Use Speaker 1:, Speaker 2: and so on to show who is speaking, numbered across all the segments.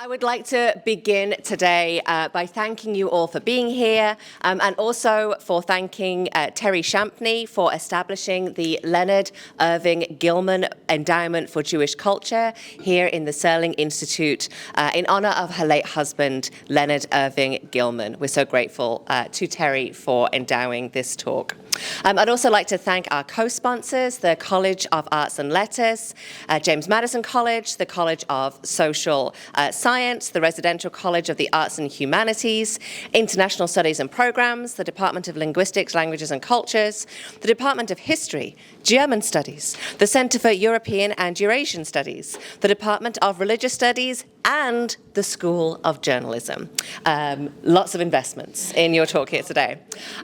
Speaker 1: I would like to begin today by thanking you all for being here and also for thanking Terry Champney for establishing the Leonard Irving Gilman Endowment for Jewish Culture here in the Serling Institute in honor of her late husband, Leonard Irving Gilman. We're so grateful to Terry for endowing this talk. I'd also like to thank our co-sponsors, the College of Arts and Letters, James Madison College, the College of Social Science, the Residential College of the Arts and Humanities, International Studies and Programs, the Department of Linguistics, Languages and Cultures, the Department of History, German Studies, the Center for European and Eurasian Studies, the Department of Religious Studies, and the School of Journalism. Lots of investments in your talk here today.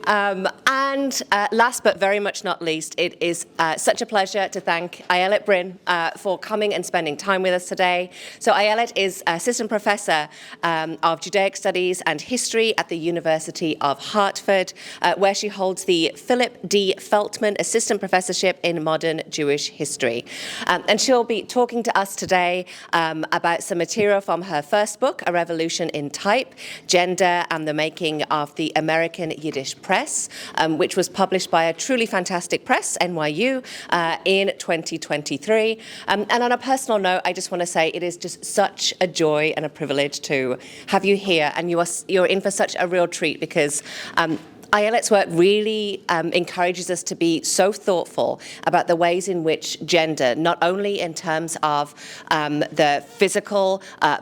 Speaker 1: And last but very much not least, it is such a pleasure to thank Ayelet Brinn for coming and spending time with us today. So Ayelet is Assistant Professor of Judaic Studies and History at the University of Hartford, where she holds the Philip D. Feltman Assistant Professorship in Modern Jewish History. And she'll be talking to us today about some material from her first book, A Revolution in Type, Gender and the Making of the American Yiddish Press, which was published by a truly fantastic press, NYU, in 2023. And on a personal note, I just want to say it is just such a joy and a privilege to have you here, and you're in for such a real treat because Ayelet's work really encourages us to be so thoughtful about the ways in which gender, not only in terms of the physical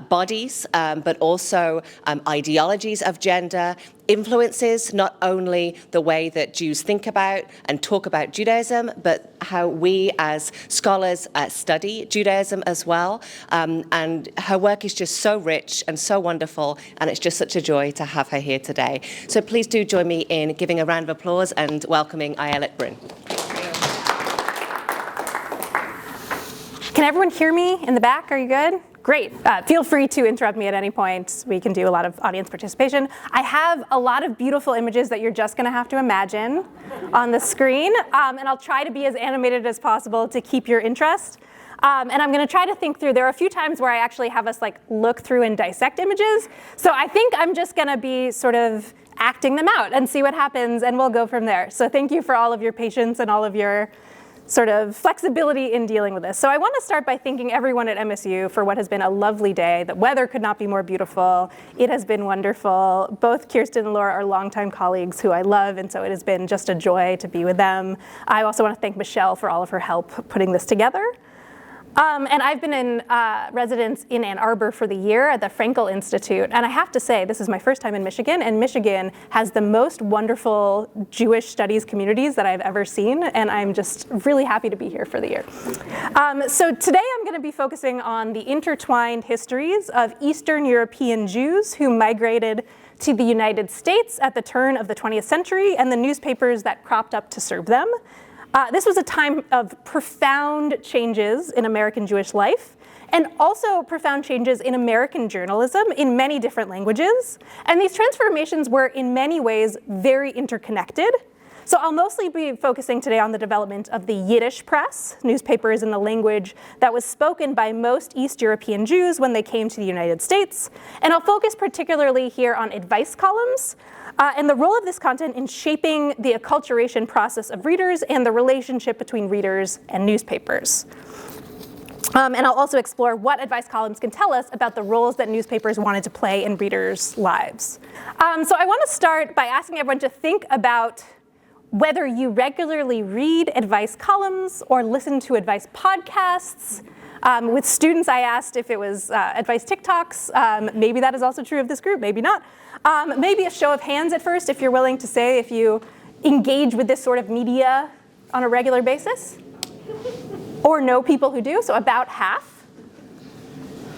Speaker 1: bodies, but also ideologies of gender, influences not only the way that Jews think about and talk about Judaism, but how we as scholars study Judaism as well. And her work is just so rich and so wonderful, and it's just such a joy to have her here today. So please do join me in giving a round of applause and welcoming Ayelet Brinn.
Speaker 2: Can everyone hear me in the back? Are you good? Great. Feel free to interrupt me at any point. We can do a lot of audience participation. I have a lot of beautiful images that you're just going to have to imagine on the screen, and I'll try to be as animated as possible to keep your interest. And I'm going to try to think through. There are a few times where I actually have us look through and dissect images. So I think I'm just going to be sort of acting them out and see what happens, and we'll go from there. So thank you for all of your patience and all of your sort of flexibility in dealing with this. So I want to start by thanking everyone at MSU for what has been a lovely day. The weather could not be more beautiful. It has been wonderful. Both Kirsten and Laura are longtime colleagues who I love, and so it has been just a joy to be with them. I also want to thank Michelle for all of her help putting this together. And I've been in residence in Ann Arbor for the year at the Frankel Institute. And I have to say, this is my first time in Michigan, and Michigan has the most wonderful Jewish studies communities that I've ever seen. And I'm just really happy to be here for the year. So today I'm going to be focusing on the intertwined histories of Eastern European Jews who migrated to the United States at the turn of the 20th century and the newspapers that cropped up to serve them. This was a time of profound changes in American Jewish life, and also profound changes in American journalism in many different languages. And these transformations were in many ways very interconnected. So I'll mostly be focusing today on the development of the Yiddish press, newspapers in the language that was spoken by most East European Jews when they came to the United States. And I'll focus particularly here on advice columns, and the role of this content in shaping the acculturation process of readers and the relationship between readers and newspapers. And I'll also explore what advice columns can tell us about the roles that newspapers wanted to play in readers' lives. So I want to start by asking everyone to think about whether you regularly read advice columns or listen to advice podcasts. With students, I asked if it was advice TikToks. Maybe that is also true of this group, maybe not. Maybe a show of hands at first, if you're willing to say if you engage with this sort of media on a regular basis, or know people who do, so about half.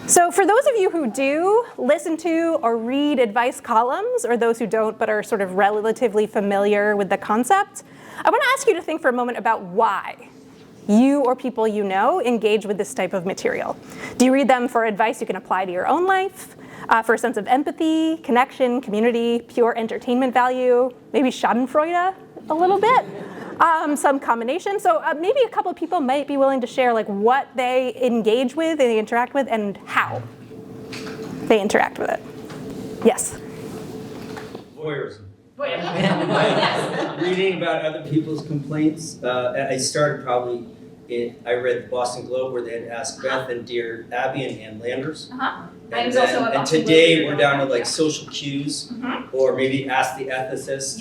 Speaker 2: So for those of you who do listen to or read advice columns, or those who don't but are sort of relatively familiar with the concept, I want to ask you to think for a moment about why you or people you know engage with this type of material. Do you read them for advice you can apply to your own life? For a sense of empathy, connection, community, pure entertainment value, maybe schadenfreude a little bit? Some combination. So maybe a couple of people might be willing to share what they engage with and they interact with and how. they interact with it. Yes?
Speaker 3: Voyeurism. Reading about other people's complaints. I started probably I read the Boston Globe where they had asked Beth and Dear Abby and Ann Landers. And today we're down to like social cues, or maybe ask the ethicist,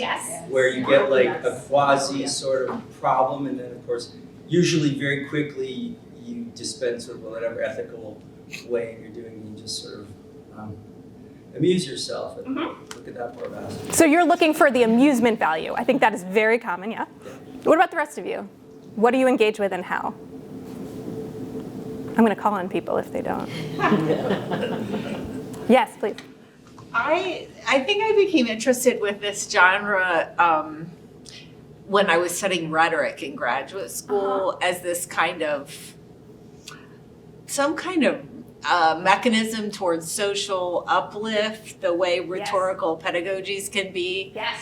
Speaker 3: where you get like a quasi sort of problem, and then of course, usually very quickly you dispense with whatever ethical way you're doing, and you just sort of amuse yourself and look at that poor bastard.
Speaker 2: So you're looking for the amusement value. I think that is very common, yeah. What about the rest of you? What do you engage with and how? I'm going to call on people if they don't. Yes, please.
Speaker 4: I think I became interested with this genre when I was studying rhetoric in graduate school as this kind of, some kind of mechanism towards social uplift, the way rhetorical pedagogies can be.
Speaker 2: Yes.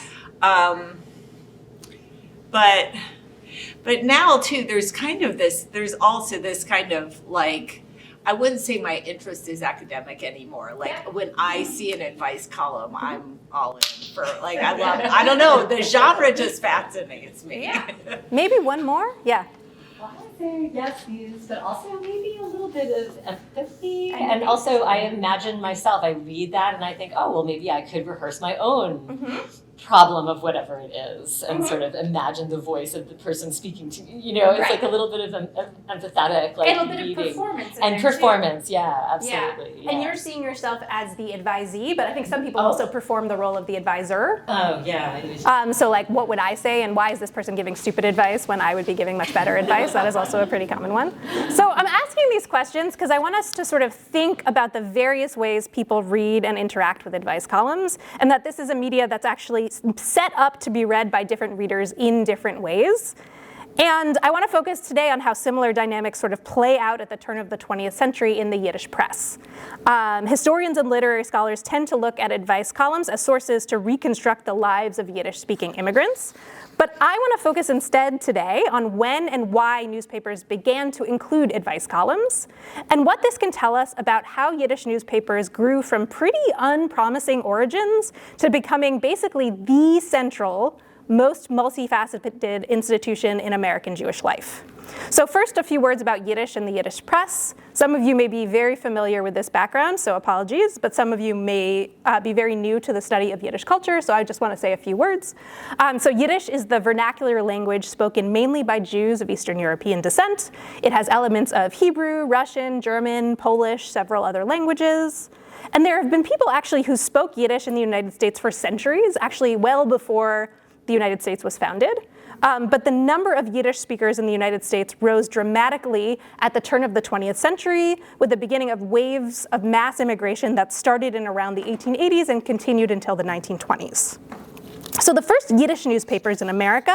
Speaker 4: But now too, there's also this kind of like, I wouldn't say my interest is academic anymore. Like when I see an advice column, I'm all in for like, I don't know, the genre just fascinates me.
Speaker 2: Yeah. Maybe one more? Yeah.
Speaker 5: Well, I would say yes, views, but also maybe a little bit of empathy. And also I imagine myself, I read that and I think, oh, well, maybe I could rehearse my own problem of whatever it is and sort of imagine the voice of the person speaking to me. You know, it's like a little bit of empathetic, like
Speaker 2: and a bit
Speaker 5: reading.
Speaker 2: of performance.
Speaker 5: And performance, yeah, absolutely.
Speaker 2: Yeah. And you're seeing yourself as the advisee, but I think some people also perform the role of the advisor.
Speaker 5: Oh, yeah.
Speaker 2: So like, what would I say, and why is this person giving stupid advice when I would be giving much better advice? That is also a pretty common one. So I'm asking these questions because I want us to sort of think about the various ways people read and interact with advice columns, and that this is a media that's actually set up to be read by different readers in different ways. And I want to focus today on how similar dynamics sort of play out at the turn of the 20th century in the Yiddish press. Historians and literary scholars tend to look at advice columns as sources to reconstruct the lives of Yiddish-speaking immigrants. But I want to focus instead today on when and why newspapers began to include advice columns, and what this can tell us about how Yiddish newspapers grew from pretty unpromising origins to becoming basically the central, most multifaceted institution in American Jewish life. So first, a few words about Yiddish and the Yiddish press. Some of you may be very familiar with this background, so apologies, but some of you may be very new to the study of Yiddish culture, so I just want to say a few words. So Yiddish is the vernacular language spoken mainly by Jews of Eastern European descent. It has elements of Hebrew, Russian, German, Polish, several other languages. And there have been people actually who spoke Yiddish in the United States for centuries, actually well before the United States was founded. But the number of Yiddish speakers in the United States rose dramatically at the turn of the 20th century with the beginning of waves of mass immigration that started in around the 1880s and continued until the 1920s. So the first Yiddish newspapers in America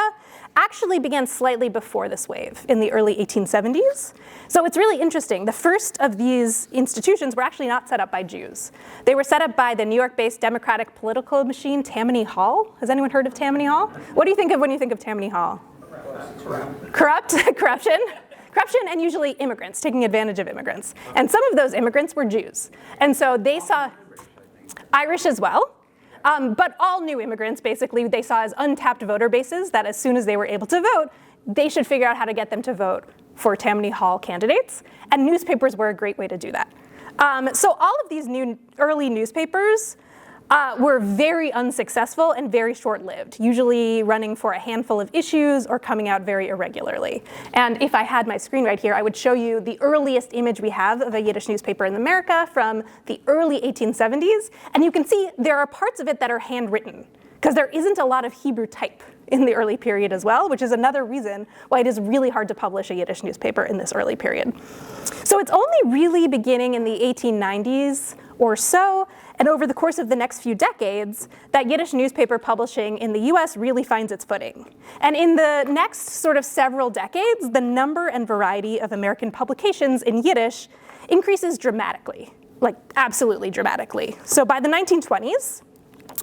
Speaker 2: actually began slightly before this wave in the early 1870s. So it's really interesting. The first of these institutions were actually not set up by Jews. They were set up by the New York-based Democratic political machine, Tammany Hall. Has anyone heard of Tammany Hall? What do you think of when you think of Tammany Hall? Corruption, and usually immigrants, taking advantage of immigrants. And some of those immigrants were Jews. And so they saw Irish as well. But all new immigrants, basically, they saw as untapped voter bases that as soon as they were able to vote, they should figure out how to get them to vote for Tammany Hall candidates. And newspapers were a great way to do that. So all of these early newspapers were very unsuccessful and very short-lived, usually running for a handful of issues or coming out very irregularly. And if I had my screen right here, I would show you the earliest image we have of a Yiddish newspaper in America from the early 1870s. And you can see there are parts of it that are handwritten, because there isn't a lot of Hebrew type in the early period as well, which is another reason why it is really hard to publish a Yiddish newspaper in this early period. So it's only really beginning in the 1890s or so, and over the course of the next few decades, that Yiddish newspaper publishing in the US really finds its footing. And in the next sort of several decades, the number and variety of American publications in Yiddish increases dramatically, like absolutely dramatically. So by the 1920s,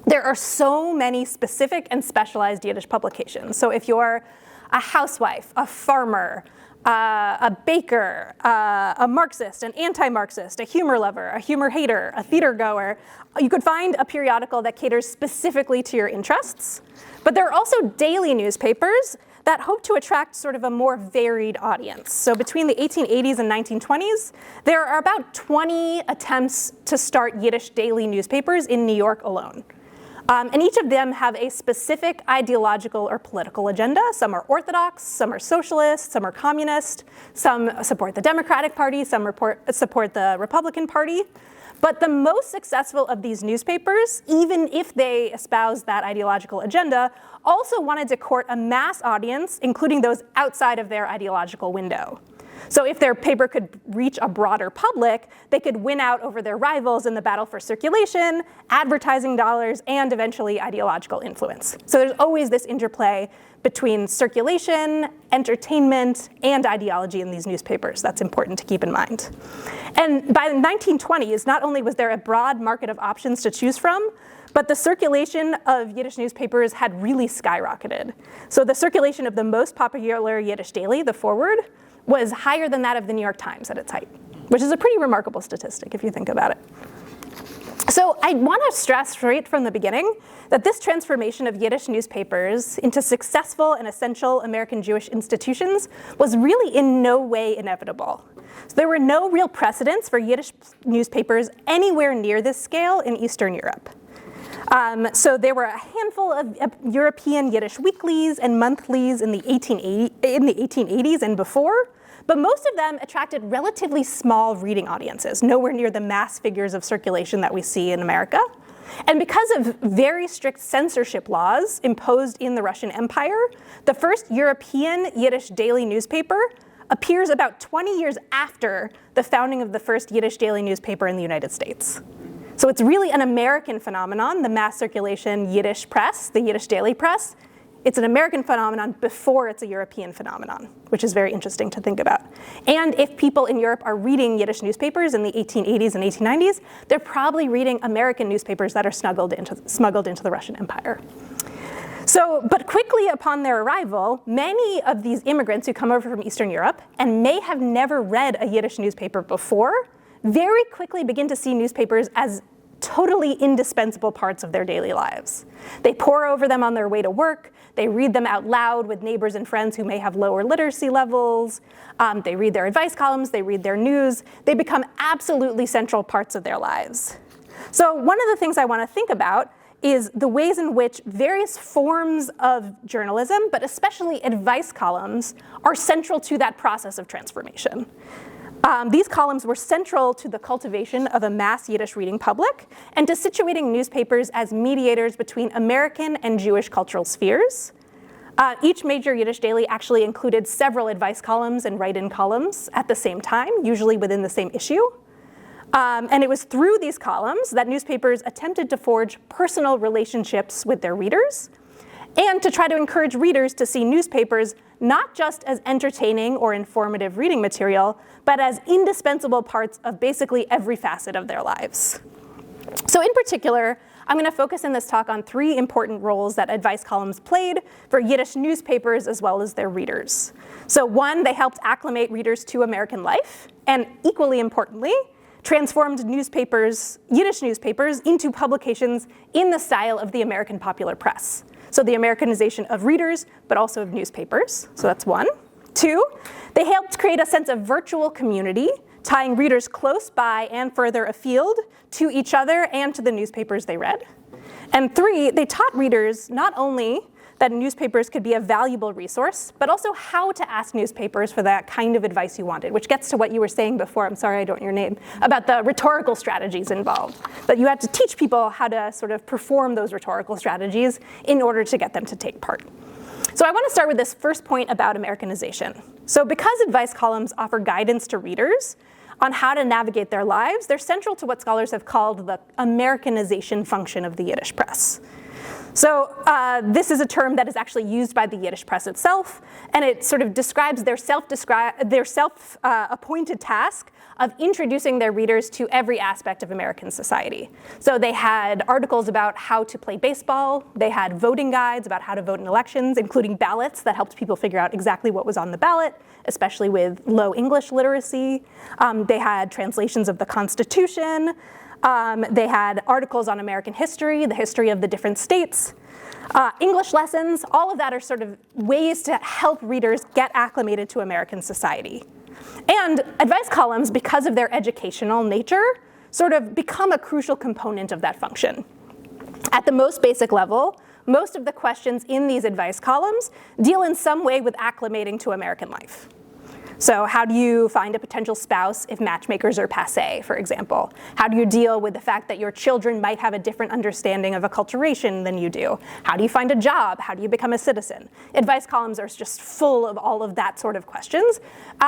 Speaker 2: there are so many specific and specialized Yiddish publications. So if you're a housewife, a farmer, a baker, a Marxist, an anti-Marxist, a humor lover, a humor hater, a theater goer. You could find a periodical that caters specifically to your interests. But there are also daily newspapers that hope to attract sort of a more varied audience. So between the 1880s and 1920s, there are about 20 attempts to start Yiddish daily newspapers in New York alone. And each of them have a specific ideological or political agenda. Some are orthodox, some are socialist, some are communist, some support the Democratic Party, some support the Republican Party. But the most successful of these newspapers, even if they espouse that ideological agenda, also wanted to court a mass audience, including those outside of their ideological window. So if their paper could reach a broader public, they could win out over their rivals in the battle for circulation, advertising dollars, and eventually ideological influence. So there's always this interplay between circulation, entertainment, and ideology in these newspapers. That's important to keep in mind. And by the 1920s, not only was there a broad market of options to choose from, but the circulation of Yiddish newspapers had really skyrocketed. So the circulation of the most popular Yiddish daily, the Forward, was higher than that of the New York Times at its height, which is a pretty remarkable statistic if you think about it. So I want to stress right from the beginning that this transformation of Yiddish newspapers into successful and essential American Jewish institutions was really in no way inevitable. So there were no real precedents for Yiddish newspapers anywhere near this scale in Eastern Europe. So there were a handful of European Yiddish weeklies and monthlies in the 1880s and before, but most of them attracted relatively small reading audiences, nowhere near the mass figures of circulation that we see in America. And because of very strict censorship laws imposed in the Russian Empire, the first European Yiddish daily newspaper appears about 20 years after the founding of the first Yiddish daily newspaper in the United States. So it's really an American phenomenon, the mass circulation Yiddish press, the Yiddish daily press. It's an American phenomenon before it's a European phenomenon, which is very interesting to think about. And if people in Europe are reading Yiddish newspapers in the 1880s and 1890s, they're probably reading American newspapers that are smuggled into the Russian Empire. But quickly upon their arrival, many of these immigrants who come over from Eastern Europe and may have never read a Yiddish newspaper before, very quickly begin to see newspapers as totally indispensable parts of their daily lives. They pore over them on their way to work. They read them out loud with neighbors and friends who may have lower literacy levels. They read their advice columns. They read their news. They become absolutely central parts of their lives. So one of the things I want to think about is the ways in which various forms of journalism, but especially advice columns, are central to that process of transformation. These columns were central to the cultivation of a mass Yiddish reading public and to situating newspapers as mediators between American and Jewish cultural spheres. Each major Yiddish daily actually included several advice columns and write-in columns at the same time, usually within the same issue. And it was through these columns that newspapers attempted to forge personal relationships with their readers and to try to encourage readers to see newspapers not just as entertaining or informative reading material, but as indispensable parts of basically every facet of their lives. So in particular, I'm going to focus in this talk on three important roles that advice columns played for Yiddish newspapers as well as their readers. So one, they helped acclimate readers to American life, and equally importantly, transformed newspapers, Yiddish newspapers, into publications in the style of the American popular press. So the Americanization of readers, but also of newspapers. So that's one. Two, they helped create a sense of virtual community, tying readers close by and further afield to each other and to the newspapers they read. And three, they taught readers not only that newspapers could be a valuable resource, but also how to ask newspapers for that kind of advice you wanted, which gets to what you were saying before, I'm sorry I don't know your name, about the rhetorical strategies involved. That you had to teach people how to sort of perform those rhetorical strategies in order to get them to take part. So I want to start with this first point about Americanization. So because advice columns offer guidance to readers on how to navigate their lives, they're central to what scholars have called the Americanization function of the Yiddish press. So this is a term that is actually used by the Yiddish press itself, and it sort of describes their self-appointed task of introducing their readers to every aspect of American society. So they had articles about how to play baseball. They had voting guides about how to vote in elections, including ballots that helped people figure out exactly what was on the ballot, especially with low English literacy. They had translations of the Constitution. They had articles on American history, the history of the different states. English lessons, all of that are sort of ways to help readers get acclimated to American society. And advice columns, because of their educational nature, sort of become a crucial component of that function. At the most basic level, most of the questions in these advice columns deal in some way with acclimating to American life. So how do you find a potential spouse if matchmakers are passé, for example? How do you deal with the fact that your children might have a different understanding of acculturation than you do? How do you find a job? How do you become a citizen? Advice columns are just full of all of that sort of questions,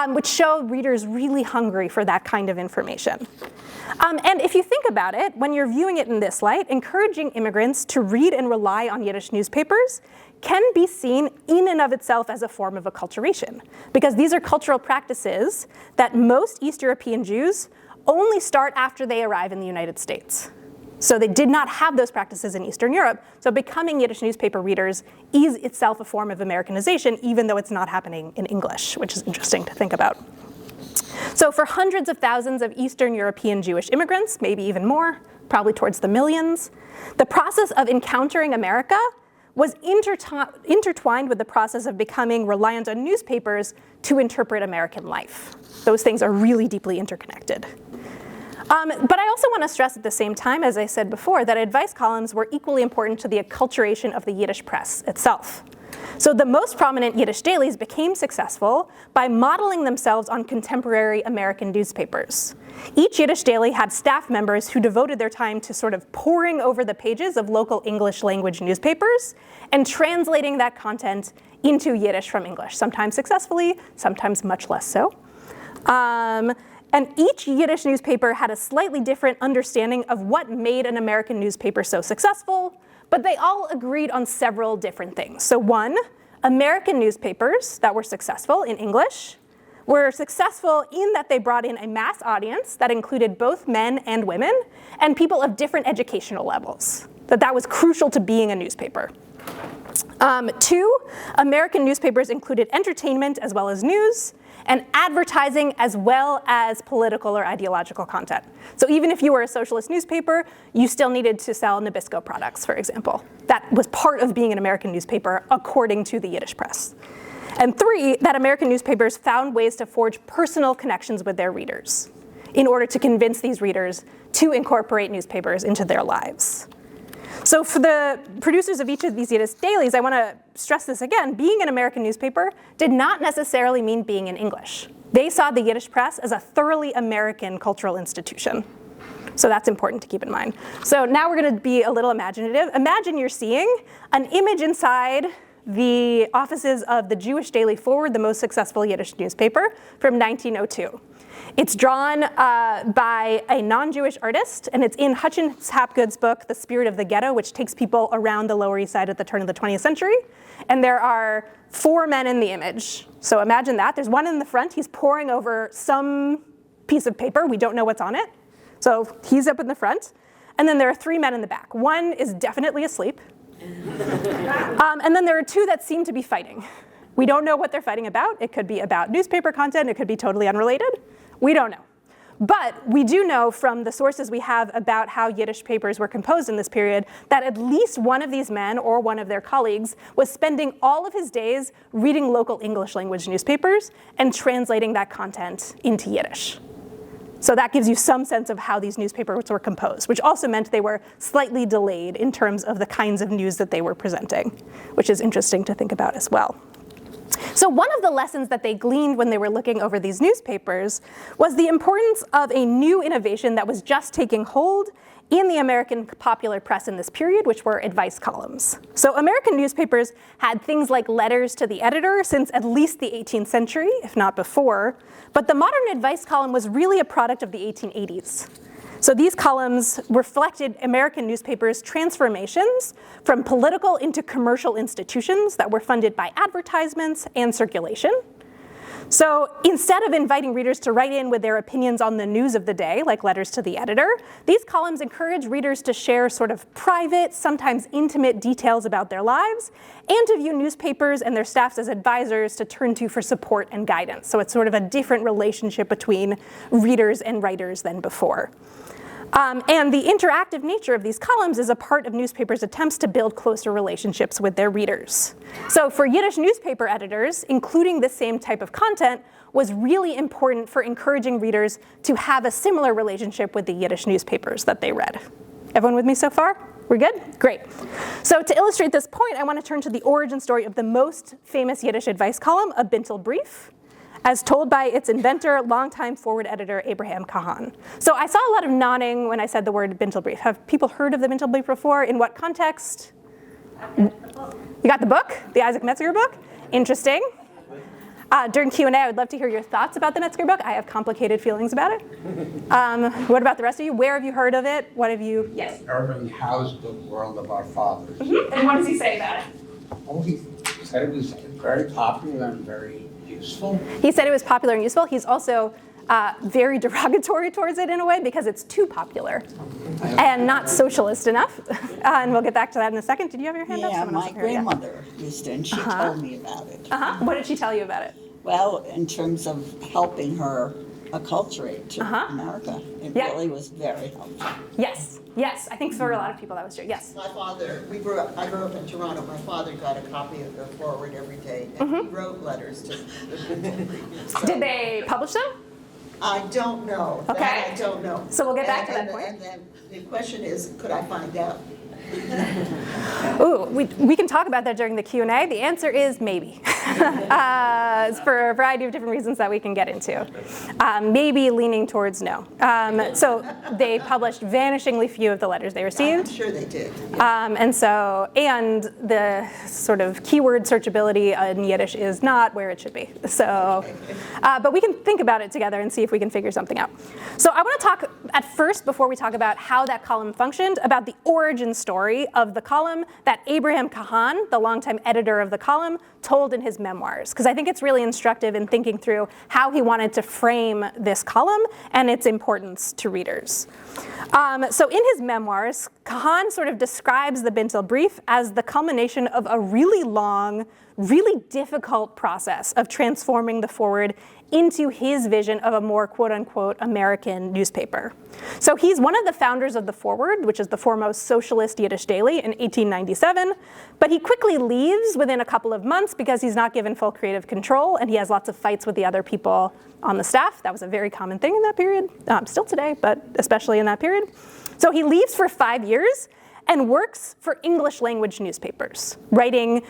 Speaker 2: which show readers really hungry for that kind of information. And if you think about it, when you're viewing it in this light, encouraging immigrants to read and rely on Yiddish newspapers can be seen in and of itself as a form of acculturation, because these are cultural practices that most East European Jews only start after they arrive in the United States. So they did not have those practices in Eastern Europe, so becoming Yiddish newspaper readers is itself a form of Americanization, even though it's not happening in English, which is interesting to think about. So for hundreds of thousands of Eastern European Jewish immigrants, maybe even more, probably towards the millions, the process of encountering America was intertwined with the process of becoming reliant on newspapers to interpret American life. Those things are really deeply interconnected. But I also want to stress at the same time, as I said before, that advice columns were equally important to the acculturation of the Yiddish press itself. So the most prominent Yiddish dailies became successful by modeling themselves on contemporary American newspapers. Each Yiddish daily had staff members who devoted their time to sort of poring over the pages of local English language newspapers and translating that content into Yiddish from English, sometimes successfully, sometimes much less so. And each Yiddish newspaper had a slightly different understanding of what made an American newspaper so successful, but they all agreed on several different things. So one, American newspapers that were successful in English were successful in that they brought in a mass audience that included both men and women and people of different educational levels, that was crucial to being a newspaper. Two, American newspapers included entertainment as well as news, and advertising as well as political or ideological content. So even if you were a socialist newspaper, you still needed to sell Nabisco products, for example. That was part of being an American newspaper according to the Yiddish press. And three, that American newspapers found ways to forge personal connections with their readers in order to convince these readers to incorporate newspapers into their lives. So for the producers of each of these Yiddish dailies, I want to stress this again. Being an American newspaper did not necessarily mean being in English. They saw the Yiddish press as a thoroughly American cultural institution. So that's important to keep in mind. So now we're going to be a little imaginative. Imagine you're seeing an image inside the offices of the Jewish daily Forward, the most successful Yiddish newspaper, from 1902. It's drawn by a non-Jewish artist, and it's in Hutchins Hapgood's book, The Spirit of the Ghetto, which takes people around the Lower East Side at the turn of the 20th century. And there are 4 men in the image. So imagine that. There's one in the front. He's poring over some piece of paper. We don't know what's on it. So he's up in the front. And then there are 3 men in the back. One is definitely asleep. And then there are 2 that seem to be fighting. We don't know what they're fighting about. It could be about newspaper content. It could be totally unrelated. We don't know. But we do know from the sources we have about how Yiddish papers were composed in this period that at least one of these men or one of their colleagues was spending all of his days reading local English language newspapers and translating that content into Yiddish. So that gives you some sense of how these newspapers were composed, which also meant they were slightly delayed in terms of the kinds of news that they were presenting, which is interesting to think about as well. So one of the lessons that they gleaned when they were looking over these newspapers was the importance of a new innovation that was just taking hold in the American popular press in this period, which were advice columns. So American newspapers had things like letters to the editor since at least the 18th century, if not before, but the modern advice column was really a product of the 1880s. So these columns reflected American newspapers' transformations from political into commercial institutions that were funded by advertisements and circulation. So instead of inviting readers to write in with their opinions on the news of the day, like letters to the editor, these columns encourage readers to share sort of private, sometimes intimate details about their lives, and to view newspapers and their staffs as advisors to turn to for support and guidance. So it's sort of a different relationship between readers and writers than before. And the interactive nature of these columns is a part of newspapers' attempts to build closer relationships with their readers. So for Yiddish newspaper editors, including this same type of content was really important for encouraging readers to have a similar relationship with the Yiddish newspapers that they read. Everyone with me so far? We're good? Great. So to illustrate this point, I want to turn to the origin story of the most famous Yiddish advice column, a Bintel Brief, as told by its inventor, longtime Forward editor Abraham Kahan. So I saw a lot of nodding when I said the word Bintel Brief. Have people heard of the Bintel Brief before? In what context? You got the book? The Isaac Metzger book? Interesting. During Q&A, I would love to hear your thoughts about the Metzger book. I have complicated feelings about it. What about the rest of you? Where have you heard of it? What have you? Yes.
Speaker 6: Irving Howe's book, World of Our Fathers.
Speaker 2: Mm-hmm. And what does he say about it?
Speaker 6: Oh, he said it was very popular and very useful.
Speaker 2: He said it was popular and useful. He's also very derogatory towards it in a way because it's too popular and not socialist enough. And we'll get back to that in a second. Did you have your hand up?
Speaker 7: Yeah,
Speaker 2: Someone else
Speaker 7: my
Speaker 2: up here, yeah.
Speaker 7: grandmother used to, and she told me about it.
Speaker 2: What did she tell you about it?
Speaker 7: Well, in terms of helping her acculturate to America, it
Speaker 2: Yeah.
Speaker 7: really was very helpful.
Speaker 2: Yes, yes. I think for a lot of people that was true. Yes.
Speaker 8: My father, I grew up in Toronto. My father got a copy of the Forward every day, and he wrote letters to the Bintel Brief. So
Speaker 2: Did they publish them?
Speaker 8: I don't know.
Speaker 2: Okay.
Speaker 8: That I don't know.
Speaker 2: So we'll get back to
Speaker 8: And-
Speaker 2: that point.
Speaker 8: And then the question is, could I find out?
Speaker 2: Ooh, we can talk about that during the Q&A. The answer is maybe. It's for a variety of different reasons that we can get into. Maybe leaning towards no. So they published vanishingly few of the letters they
Speaker 8: I'm
Speaker 2: received.
Speaker 8: sure they did.
Speaker 2: And the sort of keyword searchability in Yiddish is not where it should be. So, but we can think about it together and see if we can figure something out. So I want to talk at first, before we talk about how that column functioned, about the origin story of the column that Abraham Kahan, the longtime editor of the column, told in his memoirs. Because I think it's really instructive in thinking through how he wanted to frame this column and its importance to readers. So in his memoirs, Kahan sort of describes the Bintel Brief as the culmination of a really long, really difficult process of transforming the Forward into his vision of a more quote-unquote American newspaper. So he's one of the founders of the Forward, which is the foremost socialist Yiddish daily, in 1897, but he quickly leaves within a couple of months because he's not given full creative control, and he has lots of fights with the other people on the staff. That was a very common thing in that period, still today, but especially in that period. So he leaves for 5 years and works for English language newspapers, writing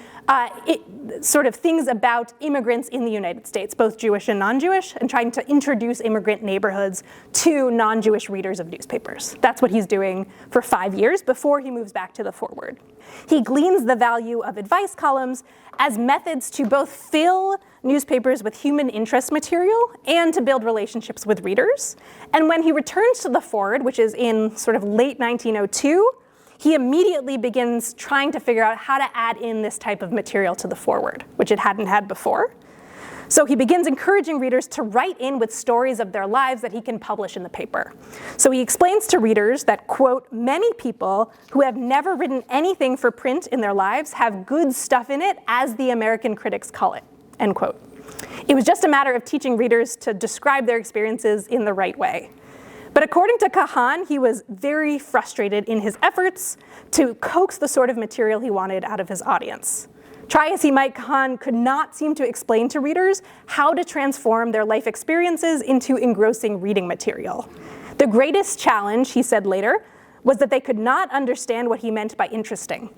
Speaker 2: sort of things about immigrants in the United States, both Jewish and non-Jewish, and trying to introduce immigrant neighborhoods to non-Jewish readers of newspapers. That's what he's doing for 5 years before he moves back to the Forward. He gleans the value of advice columns as methods to both fill newspapers with human interest material and to build relationships with readers. And when he returns to the Forward, which is in sort of late 1902, he immediately begins trying to figure out how to add in this type of material to the Forward, which it hadn't had before. So he begins encouraging readers to write in with stories of their lives that he can publish in the paper. So he explains to readers that, quote, many people who have never written anything for print in their lives have good stuff in it, as the American critics call it, end quote. It was just a matter of teaching readers to describe their experiences in the right way. But according to Kahan, he was very frustrated in his efforts to coax the sort of material he wanted out of his audience. Try as he might, Kahan could not seem to explain to readers how to transform their life experiences into engrossing reading material. The greatest challenge, he said later, was that they could not understand what he meant by interesting.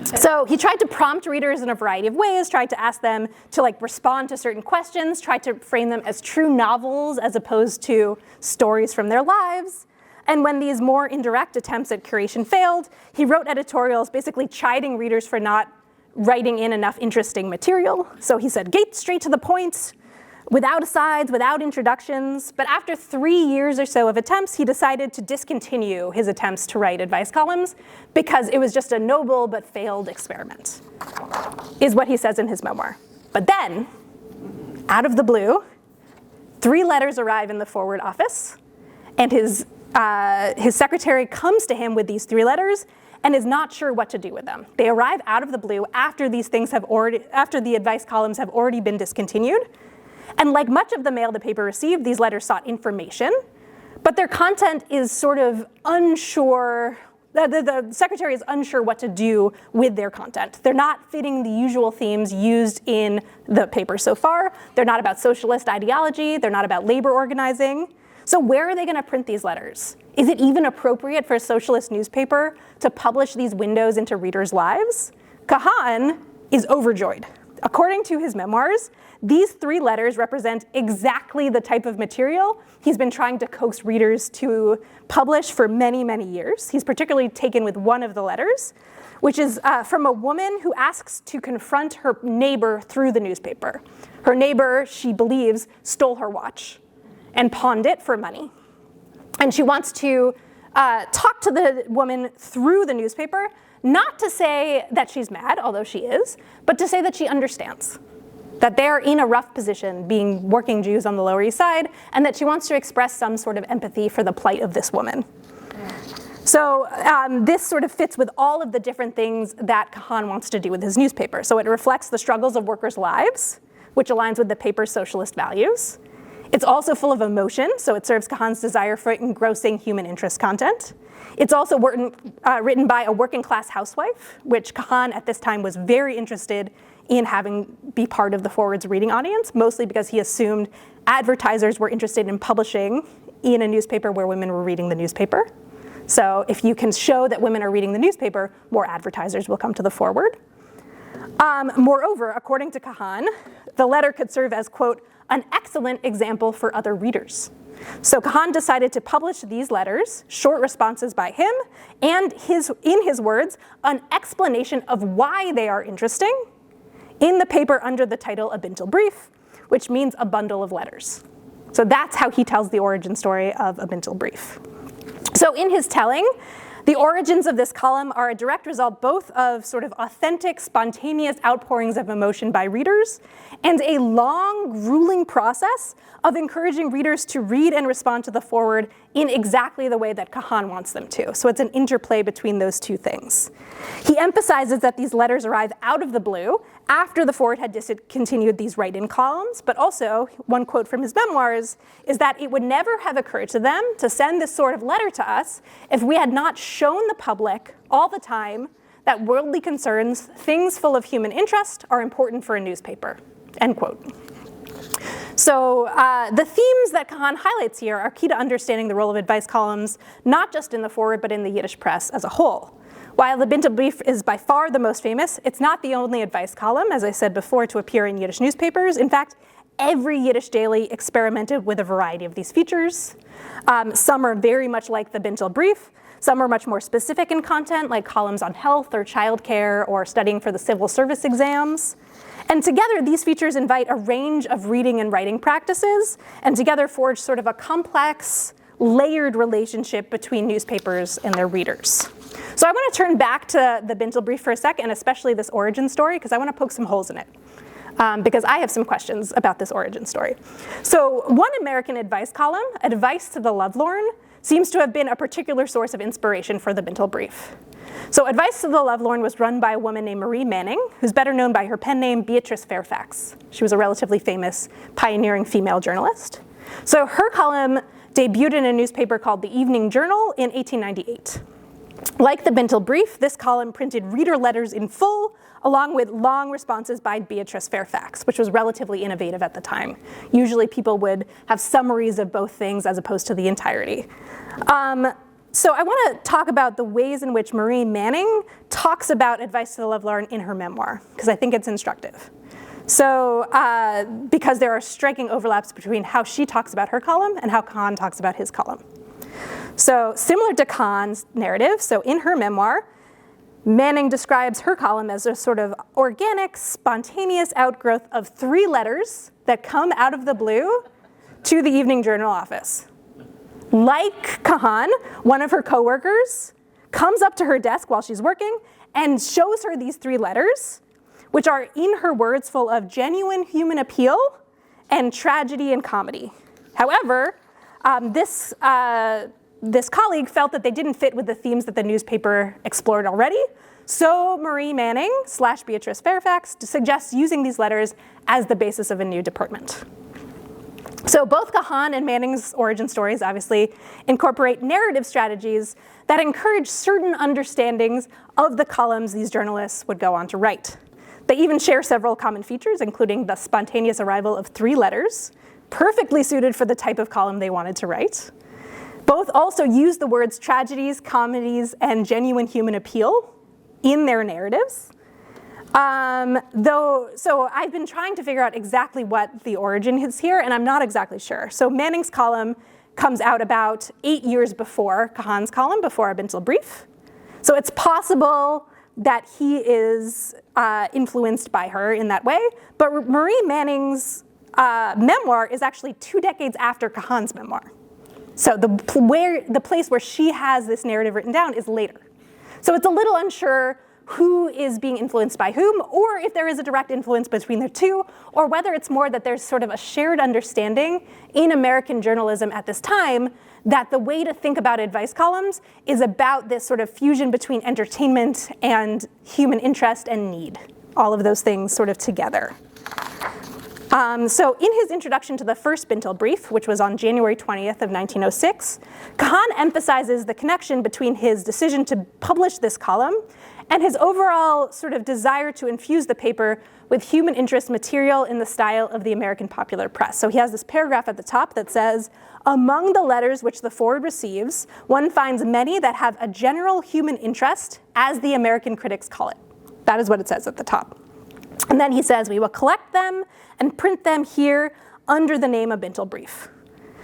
Speaker 2: So he tried to prompt readers in a variety of ways, tried to ask them to respond to certain questions, tried to frame them as true novels as opposed to stories from their lives. And when these more indirect attempts at curation failed, he wrote editorials basically chiding readers for not writing in enough interesting material. So he said, get straight to the point, without asides, without introductions. But after 3 years or so of attempts, he decided to discontinue his attempts to write advice columns because it was just a noble but failed experiment, is what he says in his memoir. But then, out of the blue, 3 letters arrive in the forward office, and his secretary comes to him with these 3 letters and is not sure what to do with them. They arrive out of the blue after after the advice columns have already been discontinued. And like much of the mail the paper received, these letters sought information, but their content is sort of unsure. The secretary is unsure what to do with their content. They're not fitting the usual themes used in the paper so far. They're not about socialist ideology. They're not about labor organizing. So where are they going to print these letters? Is it even appropriate for a socialist newspaper to publish these windows into readers' lives? Kahan is overjoyed. According to his memoirs, these 3 letters represent exactly the type of material he's been trying to coax readers to publish for many, many years. He's particularly taken with one of the letters, which is from a woman who asks to confront her neighbor through the newspaper. Her neighbor, she believes, stole her watch and pawned it for money. And she wants to talk to the woman through the newspaper, not to say that she's mad, although she is, but to say that she understands, that they're in a rough position being working Jews on the Lower East Side, and that she wants to express some sort of empathy for the plight of this woman. So this sort of fits with all of the different things that Kahan wants to do with his newspaper. So it reflects the struggles of workers' lives, which aligns with the paper's socialist values. It's also full of emotion, so it serves Kahan's desire for engrossing human interest content. It's also written by a working class housewife, which Kahan at this time was very interested in having be part of the Forverts reading audience, mostly because he assumed advertisers were interested in publishing in a newspaper where women were reading the newspaper. So if you can show that women are reading the newspaper, more advertisers will come to the Forward. Moreover, according to Kahan, the letter could serve as, quote, an excellent example for other readers. So Kahan decided to publish these letters, short responses by him, and in his words, an explanation of why they are interesting in the paper under the title A Bintel Brief, which means a bundle of letters. So that's how he tells the origin story of A Bintel Brief. So in his telling, the origins of this column are a direct result both of sort of authentic, spontaneous outpourings of emotion by readers and a long, grueling process of encouraging readers to read and respond to the Forward in exactly the way that Kahan wants them to. So it's an interplay between those two things. He emphasizes that these letters arrive out of the blue after the Forward had discontinued these write-in columns, but also, one quote from his memoirs, is that it would never have occurred to them to send this sort of letter to us if we had not shown the public all the time that worldly concerns, things full of human interest, are important for a newspaper, end quote. So the themes that Kahan highlights here are key to understanding the role of advice columns, not just in the Forward, but in the Yiddish press as a whole. While the Bintel Brief is by far the most famous, it's not the only advice column, as I said before, to appear in Yiddish newspapers. In fact, every Yiddish daily experimented with a variety of these features. Some are very much like the Bintel Brief. Some are much more specific in content, like columns on health or childcare or studying for the civil service exams. And together, these features invite a range of reading and writing practices, and together forge sort of a complex, layered relationship between newspapers and their readers. So I want to turn back to the Bintel Brief for a sec, and especially this origin story, because I want to poke some holes in it, because I have some questions about this origin story. So one American advice column, Advice to the Lovelorn, seems to have been a particular source of inspiration for the Bintel Brief. So Advice to the Lovelorn was run by a woman named Marie Manning, who's better known by her pen name Beatrice Fairfax. She was a relatively famous pioneering female journalist. So her column debuted in a newspaper called the Evening Journal in 1898. Like the Bintel Brief, this column printed reader letters in full, along with long responses by Beatrice Fairfax, which was relatively innovative at the time. Usually people would have summaries of both things as opposed to the entirety. So I want to talk about the ways in which Marie Manning talks about Advice to the Lovelorn in her memoir, because I think it's instructive. So because there are striking overlaps between how she talks about her column and how Kahan talks about his column. So similar to Kahan's narrative, so in her memoir, Manning describes her column as a sort of organic, spontaneous outgrowth of 3 letters that come out of the blue to the Evening Journal office. Like Kahan, one of her coworkers comes up to her desk while she's working and shows her these 3 letters, which are, in her words, full of genuine human appeal and tragedy and comedy. However, this colleague felt that they didn't fit with the themes that the newspaper explored already. So Marie Manning / Beatrice Fairfax suggests using these letters as the basis of a new department. So both Kahan and Manning's origin stories obviously incorporate narrative strategies that encourage certain understandings of the columns these journalists would go on to write. They even share several common features, including the spontaneous arrival of 3 letters, perfectly suited for the type of column they wanted to write. Both also use the words tragedies, comedies, and genuine human appeal in their narratives. So I've been trying to figure out exactly what the origin is here, and I'm not exactly sure. So Manning's column comes out about 8 years before Kahan's column, before a Bintel Brief. So it's possible that he is influenced by her in that way, but Marie Manning's memoir is actually 2 decades after Kahan's memoir. So the place where she has this narrative written down is later. So it's a little unsure who is being influenced by whom, or if there is a direct influence between the two, or whether it's more that there's sort of a shared understanding in American journalism at this time that the way to think about advice columns is about this sort of fusion between entertainment and human interest and need, all of those things sort of together. So in his introduction to the first Bintel Brief, which was on January 20th of 1906, Kahan emphasizes the connection between his decision to publish this column and his overall sort of desire to infuse the paper with human interest material in the style of the American popular press. So he has this paragraph at the top that says, among the letters which the Forward receives, one finds many that have a general human interest, as the American critics call it. That is what it says at the top. And then he says, we will collect them and print them here under the name of Bintel Brief.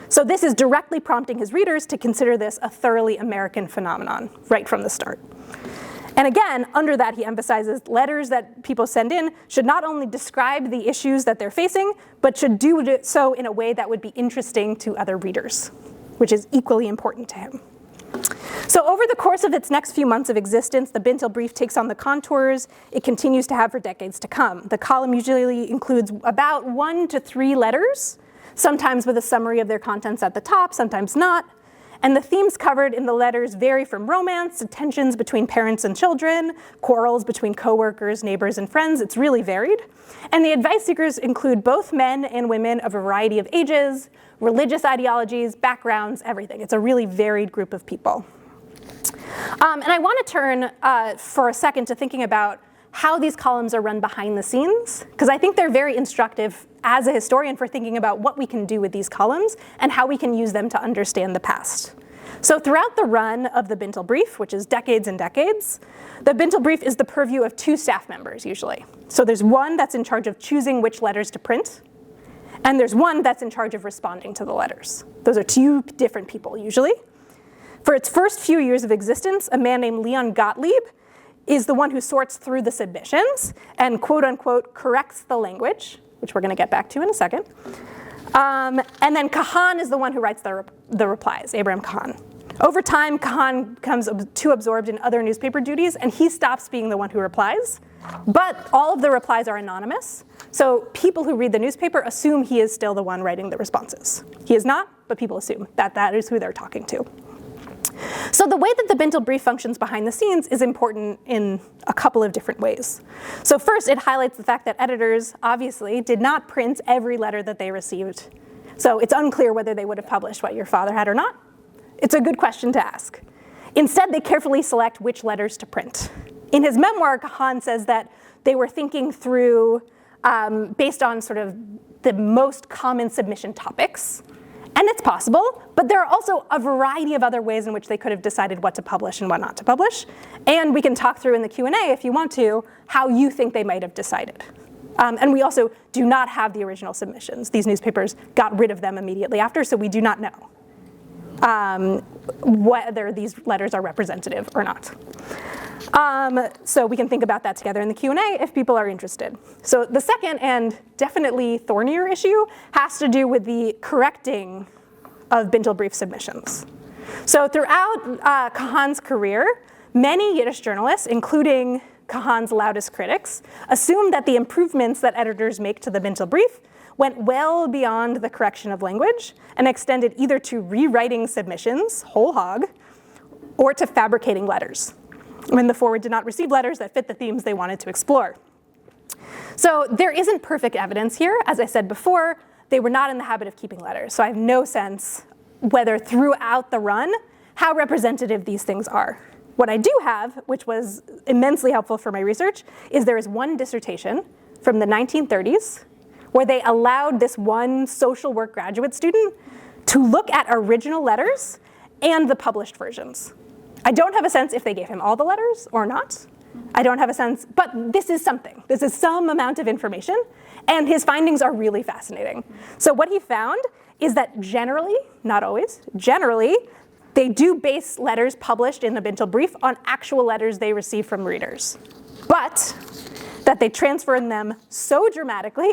Speaker 2: So this is directly prompting his readers to consider this a thoroughly American phenomenon right from the start. And again, under that, he emphasizes letters that people send in should not only describe the issues that they're facing, but should do so in a way that would be interesting to other readers, which is equally important to him. So over the course of its next few months of existence, the Bintel Brief takes on the contours it continues to have for decades to come. The column usually includes about 1 to 3 letters, sometimes with a summary of their contents at the top, sometimes not. And the themes covered in the letters vary from romance to tensions between parents and children, quarrels between coworkers, neighbors, and friends. It's really varied. And the advice seekers include both men and women of a variety of ages, religious ideologies, backgrounds, everything. It's a really varied group of people. And I want to turn for a second to thinking about how these columns are run behind the scenes, because I think they're very instructive as a historian for thinking about what we can do with these columns and how we can use them to understand the past. So throughout the run of the Bintel Brief, which is decades and decades, the Bintel Brief is the purview of 2 staff members usually. So there's one that's in charge of choosing which letters to print, and there's one that's in charge of responding to the letters. Those are 2 different people usually. For its first few years of existence, a man named Leon Gottlieb is the one who sorts through the submissions and quote unquote corrects the language, which we're going to get back to in a second. And then Kahan is the one who writes the replies, Abraham Kahan. Over time, Kahan becomes too absorbed in other newspaper duties, and he stops being the one who replies. But all of the replies are anonymous, so people who read the newspaper assume he is still the one writing the responses. He is not, but people assume that that is who they're talking to. So the way that the Bintel Brief functions behind the scenes is important in a couple of different ways. So first, it highlights the fact that editors obviously did not print every letter that they received. So it's unclear whether they would have published what your father had or not. It's a good question to ask. Instead, they carefully select which letters to print. In his memoir, Kahan says that they were thinking through, based on sort of the most common submission topics. And it's possible, but there are also a variety of other ways in which they could have decided what to publish and what not to publish. And we can talk through in the Q&A, if you want to, how you think they might have decided. And we also do not have the original submissions. These newspapers got rid of them immediately after, so we do not know whether these letters are representative or not. So we can think about that together in the Q&A if people are interested. So the second and definitely thornier issue has to do with the correcting of Bintel Brief submissions. So throughout Kahan's career, many Yiddish journalists, including Kahan's loudest critics, assumed that the improvements that editors make to the Bintel Brief went well beyond the correction of language and extended either to rewriting submissions, whole hog, or to fabricating letters, when the forward did not receive letters that fit the themes they wanted to explore. So there isn't perfect evidence here. As I said before, they were not in the habit of keeping letters. So I have no sense whether throughout the run, how representative these things are. What I do have, which was immensely helpful for my research, is there is one dissertation from the 1930s where they allowed this one social work graduate student to look at original letters and the published versions. I don't have a sense if they gave him all the letters or not. I don't have a sense, but this is something. This is some amount of information, and his findings are really fascinating. So what he found is that generally, not always, generally, they do base letters published in the Bintel Brief on actual letters they receive from readers, but that they transferred them so dramatically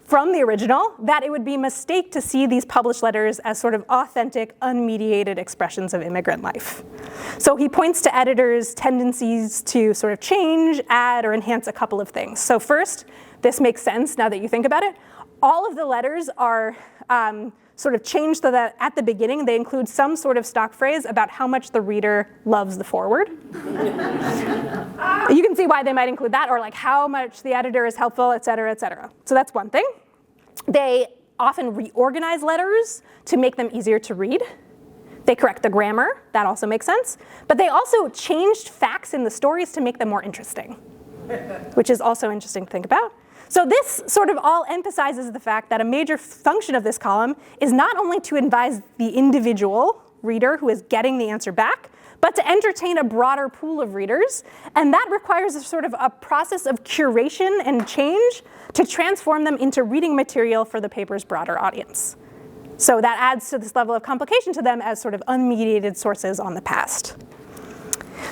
Speaker 2: from the original that it would be a mistake to see these published letters as sort of authentic, unmediated expressions of immigrant life. So he points to editors' tendencies to sort of change, add, or enhance a couple of things. So first, this makes sense now that you think about it. All of the letters are sort of changed so that at the beginning they include some sort of stock phrase about how much the reader loves the forward. You can see why they might include that, or like how much the editor is helpful, et cetera, et cetera. So that's one thing. They often reorganize letters to make them easier to read. They correct the grammar, that also makes sense. But they also changed facts in the stories to make them more interesting, which is also interesting to think about. So this sort of all emphasizes the fact that a major function of this column is not only to advise the individual reader who is getting the answer back, but to entertain a broader pool of readers. And that requires a sort of a process of curation and change to transform them into reading material for the paper's broader audience. So that adds to this level of complication to them as sort of unmediated sources on the past.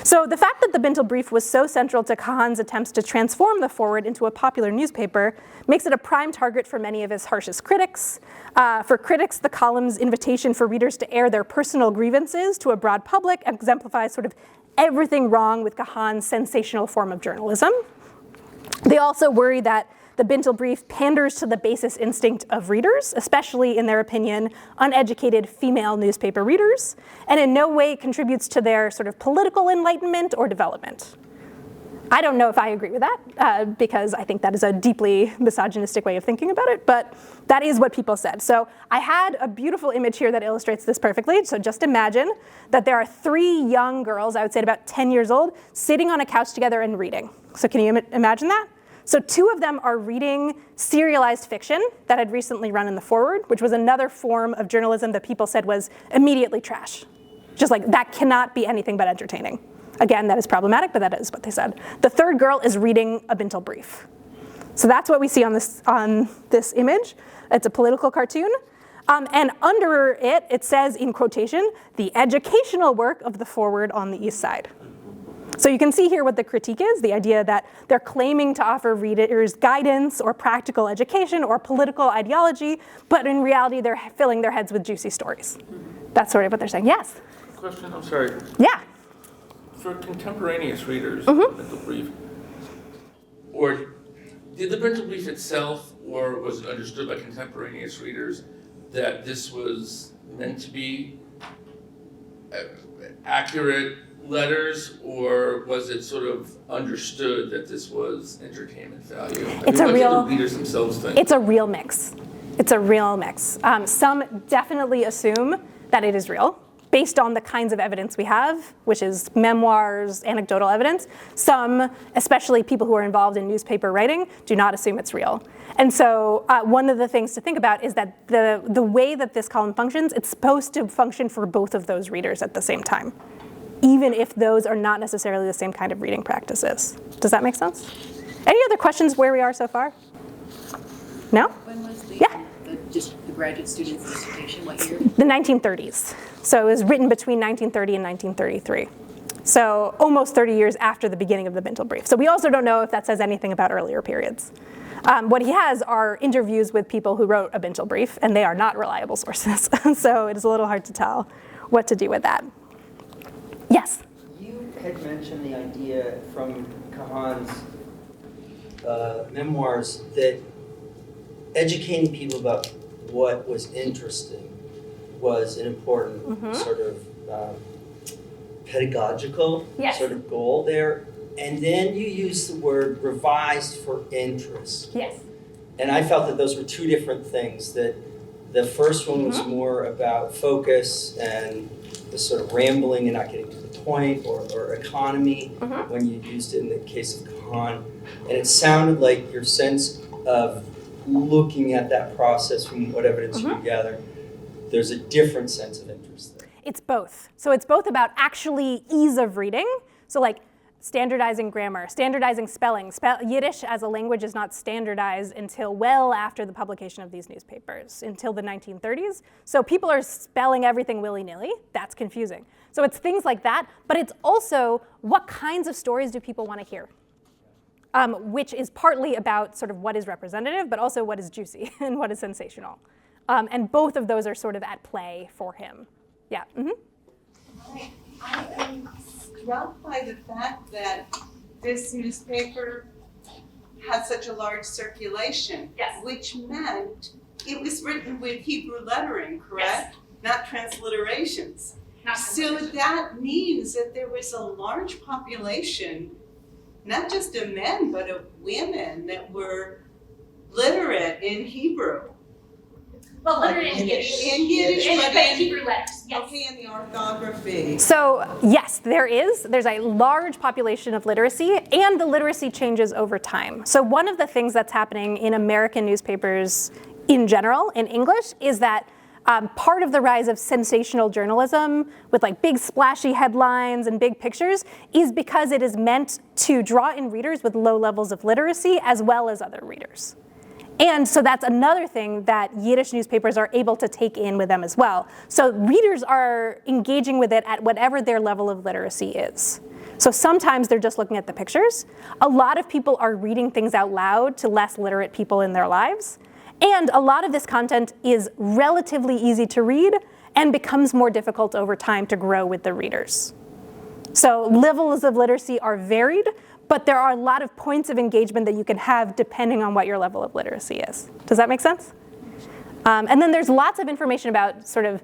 Speaker 2: So the fact that the Bintel Brief was so central to Kahan's attempts to transform the Forward into a popular newspaper makes it a prime target for many of his harshest critics. For critics, the column's invitation for readers to air their personal grievances to a broad public exemplifies sort of everything wrong with Kahan's sensational form of journalism. They also worry that the Bintel Brief panders to the basis instinct of readers, especially, in their opinion, uneducated female newspaper readers, and in no way contributes to their sort of political enlightenment or development. I don't know if I agree with that, because I think that is a deeply misogynistic way of thinking about it, but that is what people said. So I had a beautiful image here that illustrates this perfectly. So just imagine that there are 3 young girls, I would say about 10 years old, sitting on a couch together and reading. So can you imagine that? So 2 of them are reading serialized fiction that had recently run in the Forward, which was another form of journalism that people said was immediately trash. Just like, that cannot be anything but entertaining. Again, that is problematic, but that is what they said. The 3rd girl is reading a Bintel Brief. So that's what we see on this image. It's a political cartoon. And under it, it says, in quotation, the educational work of the Forward on the East Side. So you can see here what the critique is, the idea that they're claiming to offer readers guidance or practical education or political ideology, but in reality, they're filling their heads with juicy stories. That's sort of what they're saying. Yes?
Speaker 9: Question, I'm sorry.
Speaker 2: Yeah.
Speaker 9: For contemporaneous readers of the Bintel Brief, or did the Bintel Brief itself, or was it understood by contemporaneous readers that this was meant to be accurate letters, or was it sort of understood that this was entertainment value? What did the readers themselves think?
Speaker 2: It's a real mix. It's a real mix. Some definitely assume that it is real, based on the kinds of evidence we have, which is memoirs, anecdotal evidence. Some, especially people who are involved in newspaper writing, do not assume it's real. And so one of the things to think about is that the way that this column functions, it's supposed to function for both of those readers at the same time, even if those are not necessarily the same kind of reading practices. Does that make sense? Any other questions where we are so far? No?
Speaker 10: When was the graduate student's dissertation, what year?
Speaker 2: The 1930s. So it was written between 1930 and 1933. So almost 30 years after the beginning of the Bintel Brief. So we also don't know if that says anything about earlier periods. What he has are interviews with people who wrote a Bintel Brief, and they are not reliable sources. So it is a little hard to tell what to do with that. Yes?
Speaker 3: You had mentioned the idea from Kahan's memoirs that educating people about what was interesting was an important sort of pedagogical sort of goal there. And then you use the word revised for interest.
Speaker 2: Yes.
Speaker 3: And I felt that those were two different things, that the first one was more about focus and the sort of rambling and not getting to the point, or economy, when you used it in the case of Khan. And it sounded like your sense of looking at that process from what evidence you gather, there's a different sense of interest there.
Speaker 2: It's both. So it's both about actually ease of reading. So like standardizing grammar, standardizing spelling. Yiddish as a language is not standardized until well after the publication of these newspapers, until the 1930s. So people are spelling everything willy-nilly. That's confusing. So it's things like that, but it's also what kinds of stories do people want to hear? Which is partly about sort of what is representative, but also what is juicy and what is sensational. And both of those are sort of at play for him. Yeah.
Speaker 11: I am struck by the fact that this newspaper had such a large circulation, which meant it was written with Hebrew lettering, correct? Not transliterations. So that means that there was a large population, not just of men, but of women that were literate in Hebrew.
Speaker 12: Well, literate in Yiddish.
Speaker 11: In Yiddish,
Speaker 12: but Hebrew letters, yes.
Speaker 11: Okay, and the orthography.
Speaker 2: So yes, there is. There's a large population of literacy, and the literacy changes over time. So one of the things that's happening in American newspapers in general, in English, is that part of the rise of sensational journalism with like big splashy headlines and big pictures is because it is meant to draw in readers with low levels of literacy as well as other readers. And so that's another thing that Yiddish newspapers are able to take in with them as well. So readers are engaging with it at whatever their level of literacy is. So sometimes they're just looking at the pictures. A lot of people are reading things out loud to less literate people in their lives. And a lot of this content is relatively easy to read and becomes more difficult over time to grow with the readers. So levels of literacy are varied, but there are a lot of points of engagement that you can have depending on what your level of literacy is. Does that make sense? And then there's lots of information about sort of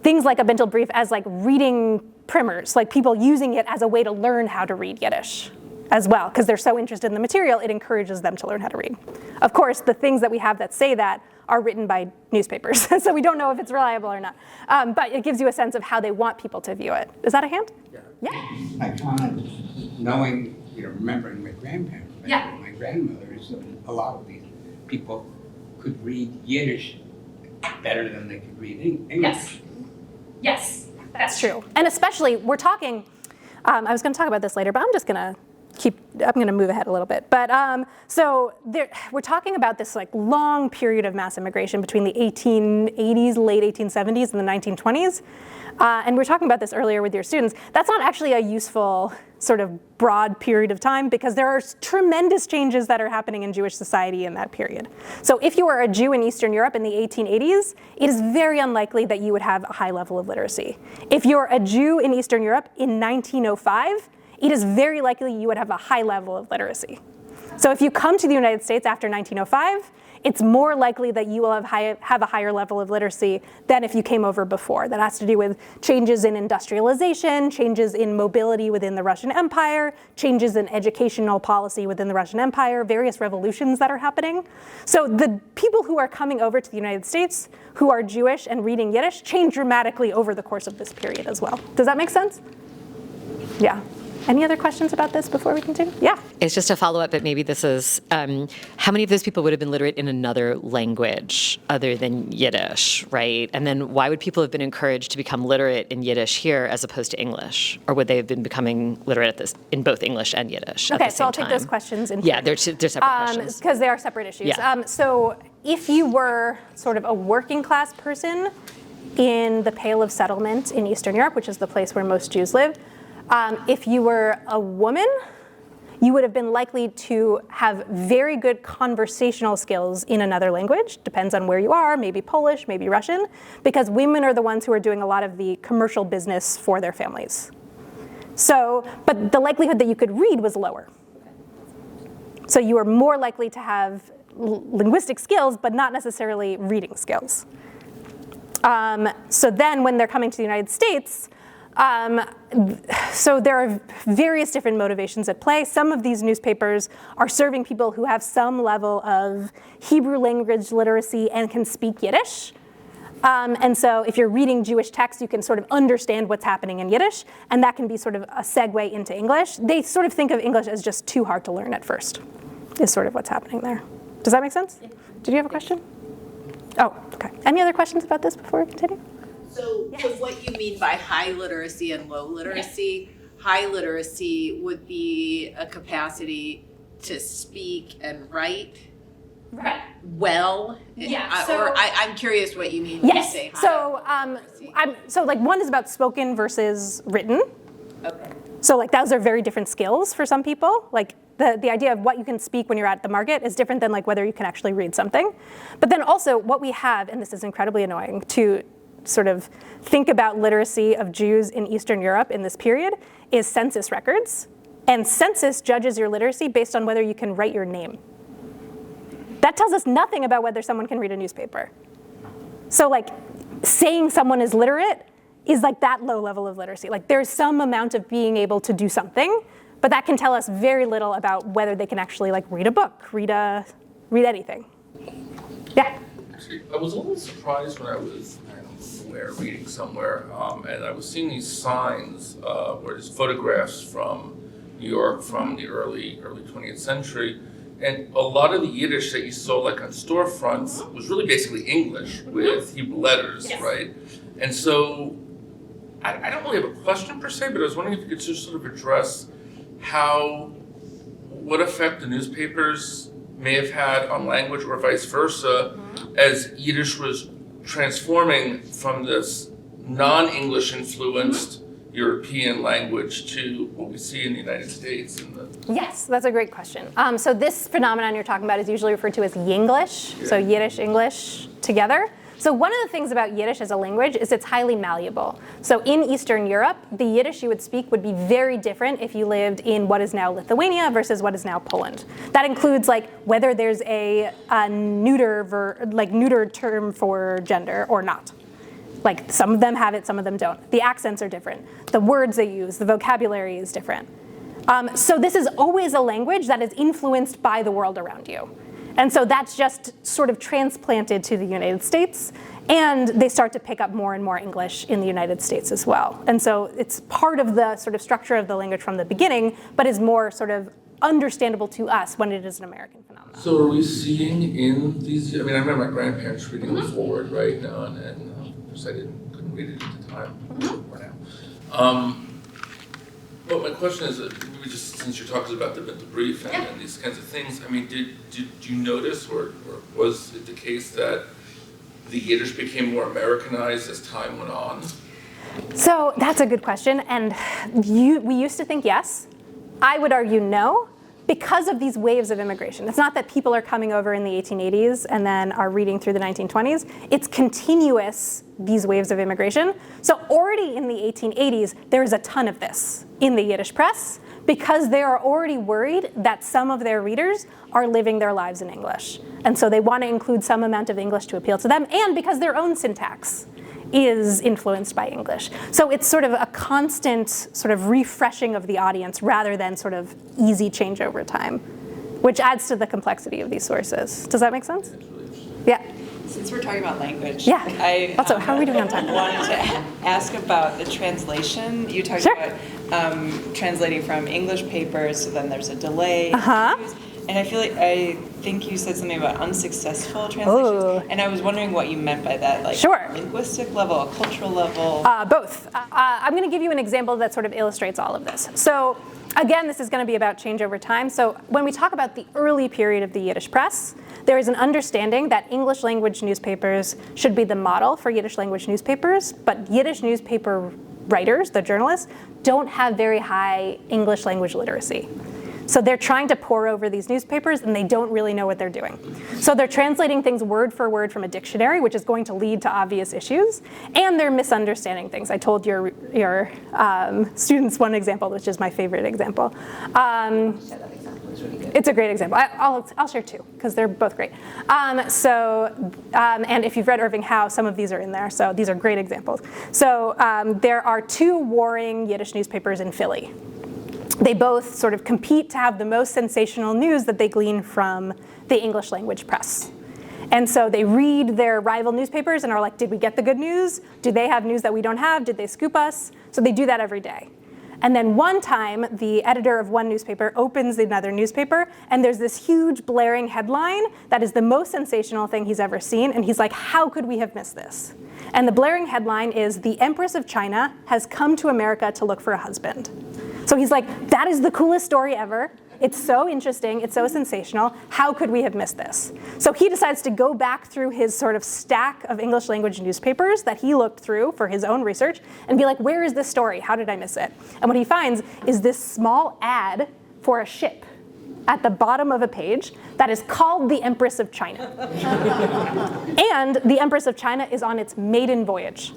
Speaker 2: things like a Bintel Brief as like reading primers, like people using it as a way to learn how to read Yiddish as well, because they're so interested in the material, it encourages them to learn how to read. Of course, the things that we have that say that are written by newspapers, so we don't know if it's reliable or not. But it gives you a sense of how they want people to view it. Is that a hand? Yeah.
Speaker 6: I found, knowing, remembering my grandparents, my grandmothers, a lot of these people could read Yiddish better than they could read English.
Speaker 12: Yes,
Speaker 2: that's true. And especially, we're talking, I was going to talk about this later, but I'm just going to I'm going to move ahead a little bit. But we're talking about this like long period of mass immigration between the 1880s, late 1870s, and the 1920s. And we were talking about this earlier with your students. That's not actually a useful sort of broad period of time because there are tremendous changes that are happening in Jewish society in that period. So if you were a Jew in Eastern Europe in the 1880s, it is very unlikely that you would have a high level of literacy. If you're a Jew in Eastern Europe in 1905, it is very likely you would have a high level of literacy. So if you come to the United States after 1905, it's more likely that you will have a higher level of literacy than if you came over before. That has to do with changes in industrialization, changes in mobility within the Russian Empire, changes in educational policy within the Russian Empire, various revolutions that are happening. So the people who are coming over to the United States who are Jewish and reading Yiddish change dramatically over the course of this period as well. Does that make sense? Yeah. Any other questions about this before we continue? Yeah.
Speaker 5: It's just a follow-up, but maybe this is, how many of those people would have been literate in another language other than Yiddish, right? And then why would people have been encouraged to become literate in Yiddish here as opposed to English? Or would they have been becoming literate in both English and Yiddish at the same time?
Speaker 2: Okay, so I'll take those questions in
Speaker 5: Yeah, they're separate questions.
Speaker 2: Because they are separate issues.
Speaker 5: Yeah.
Speaker 2: So if you were sort of a working class person in the Pale of Settlement in Eastern Europe, which is the place where most Jews live, if you were a woman, you would have been likely to have very good conversational skills in another language. Depends on where you are, maybe Polish, maybe Russian, because women are the ones who are doing a lot of the commercial business for their families. So, but the likelihood that you could read was lower. So you are more likely to have linguistic skills, but not necessarily reading skills. So then when they're coming to the United States, so there are various different motivations at play. Some of these newspapers are serving people who have some level of Hebrew language literacy and can speak Yiddish. And so if you're reading Jewish texts, you can sort of understand what's happening in Yiddish, and that can be sort of a segue into English. They sort of think of English as just too hard to learn at first, is sort of what's happening there. Does that make sense? Did you have a question? Oh, okay. Any other questions about this before we continue?
Speaker 4: So what you mean by high literacy and low literacy? High literacy would be a capacity to speak and write well.
Speaker 12: Yeah,
Speaker 4: I'm curious what you mean when you say high literacy.
Speaker 2: So like one is about spoken versus written.
Speaker 4: Okay.
Speaker 2: So like those are very different skills for some people. Like the idea of what you can speak when you're at the market is different than like whether you can actually read something. But then also what we have, and this is incredibly annoying, to sort of think about literacy of Jews in Eastern Europe in this period is census records. And census judges your literacy based on whether you can write your name. That tells us nothing about whether someone can read a newspaper. So like saying someone is literate is like that low level of literacy. Like there's some amount of being able to do something, but that can tell us very little about whether they can actually like read a book, read anything. Yeah?
Speaker 9: Actually, I was a little surprised when I was reading somewhere, and I was seeing these signs where there's photographs from New York from the early 20th century, and a lot of the Yiddish that you saw like on storefronts was really basically English with Hebrew letters, right? And so I don't really have a question per se, but I was wondering if you could just sort of address what effect the newspapers may have had on language or vice versa as Yiddish was transforming from this non-English influenced European language to what we see in the United States.
Speaker 2: Yes, that's a great question. So this phenomenon you're talking about is usually referred to as Yinglish, so Yiddish, English together. So one of the things about Yiddish as a language is it's highly malleable. So in Eastern Europe, the Yiddish you would speak would be very different if you lived in what is now Lithuania versus what is now Poland. That includes like whether there's a neuter term for gender or not. Like some of them have it, some of them don't. The accents are different. The words they use, the vocabulary is different. So this is always a language that is influenced by the world around you. And so that's just sort of transplanted to the United States, and they start to pick up more and more English in the United States as well. And so it's part of the sort of structure of the language from the beginning, but is more sort of understandable to us when it is an American phenomenon.
Speaker 9: So are we seeing in these, I mean, I remember my grandparents reading the Forward, right, now, and of course I couldn't read it at the time, or now. But my question is, maybe just since you're talking about the Bintel Brief and these kinds of things, I mean, did you notice, or was it the case that the Yiddish became more Americanized as time went on?
Speaker 2: So that's a good question, and we used to think yes. I would argue no, because of these waves of immigration. It's not that people are coming over in the 1880s and then are reading through the 1920s. It's continuous, these waves of immigration. So already in the 1880s, there's a ton of this in the Yiddish press because they are already worried that some of their readers are living their lives in English. And so they want to include some amount of English to appeal to them, and because their own syntax is influenced by English. So it's sort of a constant sort of refreshing of the audience rather than sort of easy change over time, which adds to the complexity of these sources. Does that make sense? Yeah.
Speaker 13: Since we're talking about language,
Speaker 2: yeah. Also, how are we doing on time?
Speaker 13: I wanted to ask about the translation. You talked about translating from English papers, so then there's a delay. And I think you said something about unsuccessful translations. And I was wondering what you meant by that, like linguistic level, a cultural level?
Speaker 2: Both. I'm going to give you an example that sort of illustrates all of this. So again, this is going to be about change over time. So when we talk about the early period of the Yiddish press, there is an understanding that English language newspapers should be the model for Yiddish language newspapers, but Yiddish newspaper writers, the journalists, don't have very high English language literacy. So they're trying to pore over these newspapers and they don't really know what they're doing. So they're translating things word for word from a dictionary, which is going to lead to obvious issues, and they're misunderstanding things. I told your students one example, which is my favorite example.
Speaker 10: was really good.
Speaker 2: It's a great example. I'll share two because they're both great. And if you've read Irving Howe, some of these are in there. So these are great examples. So there are two warring Yiddish newspapers in Philly. They both sort of compete to have the most sensational news that they glean from the English language press. And so they read their rival newspapers and are like, did we get the good news? Do they have news that we don't have? Did they scoop us? So they do that every day. And then one time, the editor of one newspaper opens another newspaper, and there's this huge blaring headline that is the most sensational thing he's ever seen. And he's like, how could we have missed this? And the blaring headline is, the Empress of China has come to America to look for a husband. So he's like, that is the coolest story ever. It's so interesting, it's so sensational, how could we have missed this? So he decides to go back through his sort of stack of English language newspapers that he looked through for his own research and be like, where is this story? How did I miss it? And what he finds is this small ad for a ship at the bottom of a page that is called the Empress of China. And the Empress of China is on its maiden voyage.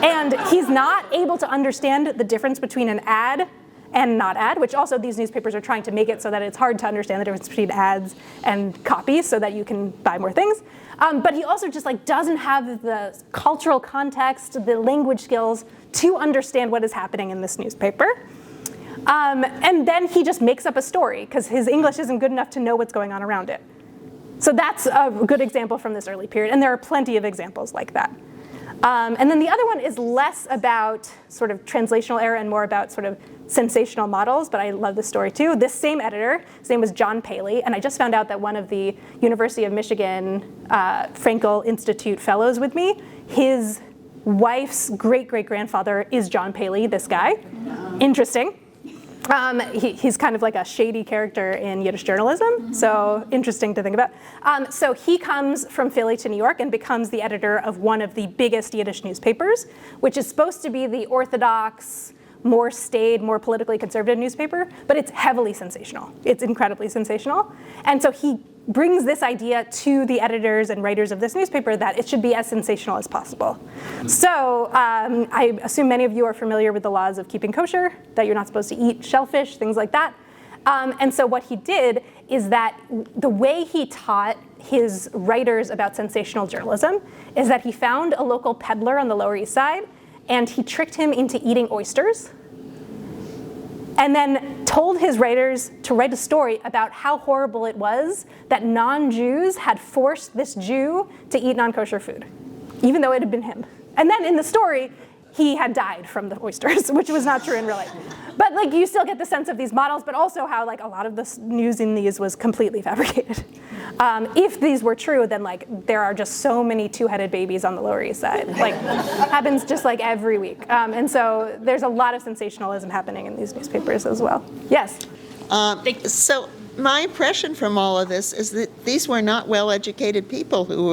Speaker 2: And he's not able to understand the difference between an ad and not ad, which also these newspapers are trying to make it so that it's hard to understand the difference between ads and copies so that you can buy more things. But he also just like doesn't have the cultural context, the language skills to understand what is happening in this newspaper. And then he just makes up a story because his English isn't good enough to know what's going on around it. So that's a good example from this early period, and there are plenty of examples like that. And then the other one is less about sort of translational error and more about sort of sensational models, but I love this story too. This same editor, his name was John Paley, and I just found out that one of the University of Michigan Frankel Institute fellows with me, his wife's great-great-grandfather is John Paley, this guy. Interesting. He's kind of like a shady character in Yiddish journalism, so interesting to think about. So he comes from Philly to New York and becomes the editor of one of the biggest Yiddish newspapers, which is supposed to be the orthodox, more staid, more politically conservative newspaper, but it's heavily sensational. It's incredibly sensational. And so he brings this idea to the editors and writers of this newspaper that it should be as sensational as possible. So I assume many of you are familiar with the laws of keeping kosher, that you're not supposed to eat shellfish, things like that. And so what he did is that the way he taught his writers about sensational journalism is that he found a local peddler on the Lower East Side, and he tricked him into eating oysters, and then told his writers to write a story about how horrible it was that non-Jews had forced this Jew to eat non-kosher food, even though it had been him. And then in the story, he had died from the oysters, which was not true in real life. But like you still get the sense of these models, but also how like a lot of the news in these was completely fabricated. If these were true, then like there are just so many two-headed babies on the Lower East Side. Like happens just like every week. And so there's a lot of sensationalism happening in these newspapers as well. Yes?
Speaker 8: So my impression from all of this is that these were not well-educated people who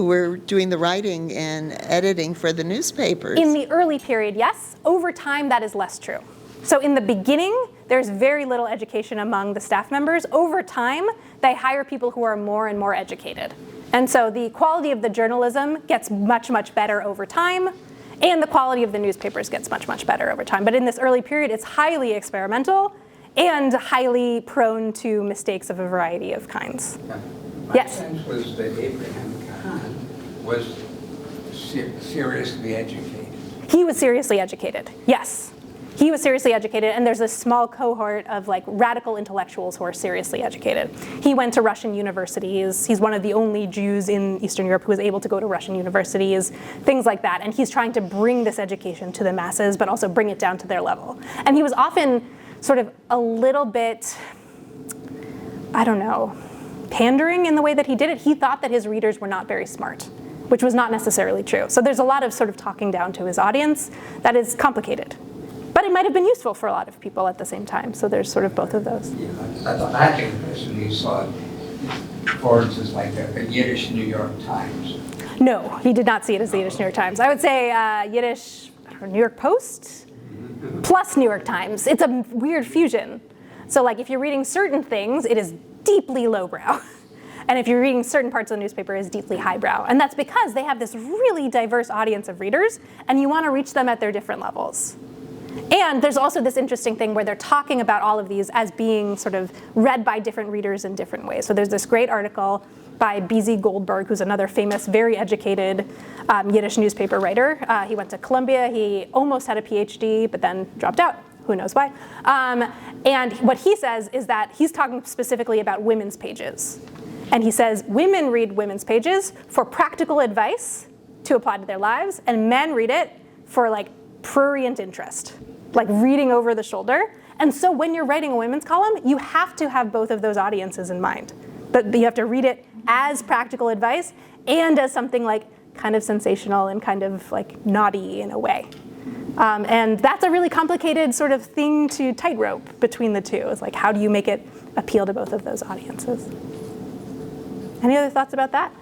Speaker 8: were doing the writing and editing for the newspapers.
Speaker 2: In the early period, yes. Over time, that is less true. So in the beginning, there's very little education among the staff members. Over time, they hire people who are more and more educated. And so the quality of the journalism gets much, much better over time, and the quality of the newspapers gets much, much better over time. But in this early period, it's highly experimental and highly prone to mistakes of a variety of kinds.
Speaker 6: My sense was that Abraham Kahn was seriously educated.
Speaker 2: He was seriously educated, yes. He was seriously educated, and there's a small cohort of like radical intellectuals who are seriously educated. He went to Russian universities. He's one of the only Jews in Eastern Europe who was able to go to Russian universities, things like that. And he's trying to bring this education to the masses, but also bring it down to their level. And he was often sort of a little bit, I don't know, pandering in the way that he did it. He thought that his readers were not very smart, which was not necessarily true. So there's a lot of sort of talking down to his audience that is complicated. But it might have been useful for a lot of people at the same time. So there's sort of both of those.
Speaker 6: Yeah, I thought that impression you saw Forverts as like a Yiddish New York Times.
Speaker 2: No, he did not see it as the Yiddish New York Times. I would say Yiddish New York Post plus New York Times. It's a weird fusion. So like if you're reading certain things, it is deeply lowbrow. And if you're reading certain parts of the newspaper, it's deeply highbrow. And that's because they have this really diverse audience of readers, and you want to reach them at their different levels. And there's also this interesting thing where they're talking about all of these as being sort of read by different readers in different ways. So there's this great article by B.Z. Goldberg, who's another famous, very educated Yiddish newspaper writer. He went to Columbia. He almost had a PhD, but then dropped out. Who knows why? And what he says is that he's talking specifically about women's pages. And he says women read women's pages for practical advice to apply to their lives, and men read it for like prurient interest, like reading over the shoulder. And so when you're writing a women's column, you have to have both of those audiences in mind. But you have to read it as practical advice and as something like kind of sensational and kind of like naughty in a way. And that's a really complicated sort of thing to tightrope between the two. It's like, how do you make it appeal to both of those audiences? Any other thoughts about that?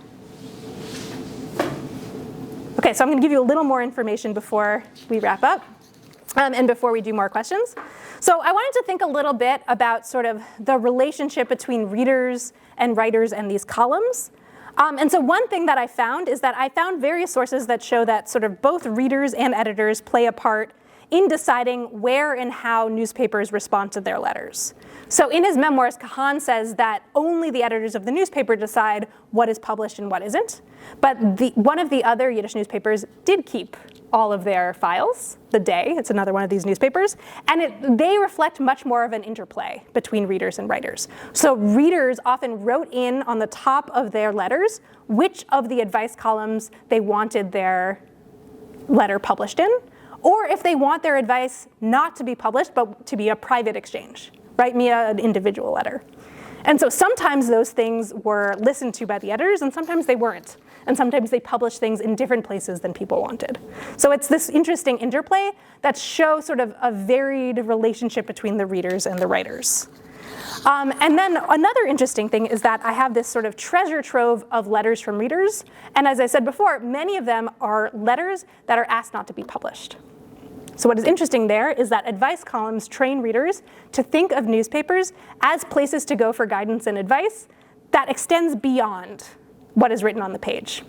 Speaker 2: Okay, so I'm going to give you a little more information before we wrap up and before we do more questions. So I wanted to think a little bit about sort of the relationship between readers and writers and these columns. And so one thing that I found is that I found various sources that show that sort of both readers and editors play a part in deciding where and how newspapers respond to their letters. So in his memoirs, Kahan says that only the editors of the newspaper decide what is published and what isn't. But one of the other Yiddish newspapers did keep all of their files, The Day, it's another one of these newspapers, and they reflect much more of an interplay between readers and writers. So readers often wrote in on the top of their letters which of the advice columns they wanted their letter published in, or if they want their advice not to be published, but to be a private exchange. Write me an individual letter. And so sometimes those things were listened to by the editors, and sometimes they weren't. And sometimes they published things in different places than people wanted. So it's this interesting interplay that shows sort of a varied relationship between the readers and the writers. And then another interesting thing is that I have this sort of treasure trove of letters from readers. And as I said before, many of them are letters that are asked not to be published. So what is interesting there is that advice columns train readers to think of newspapers as places to go for guidance and advice that extends beyond what is written on the page.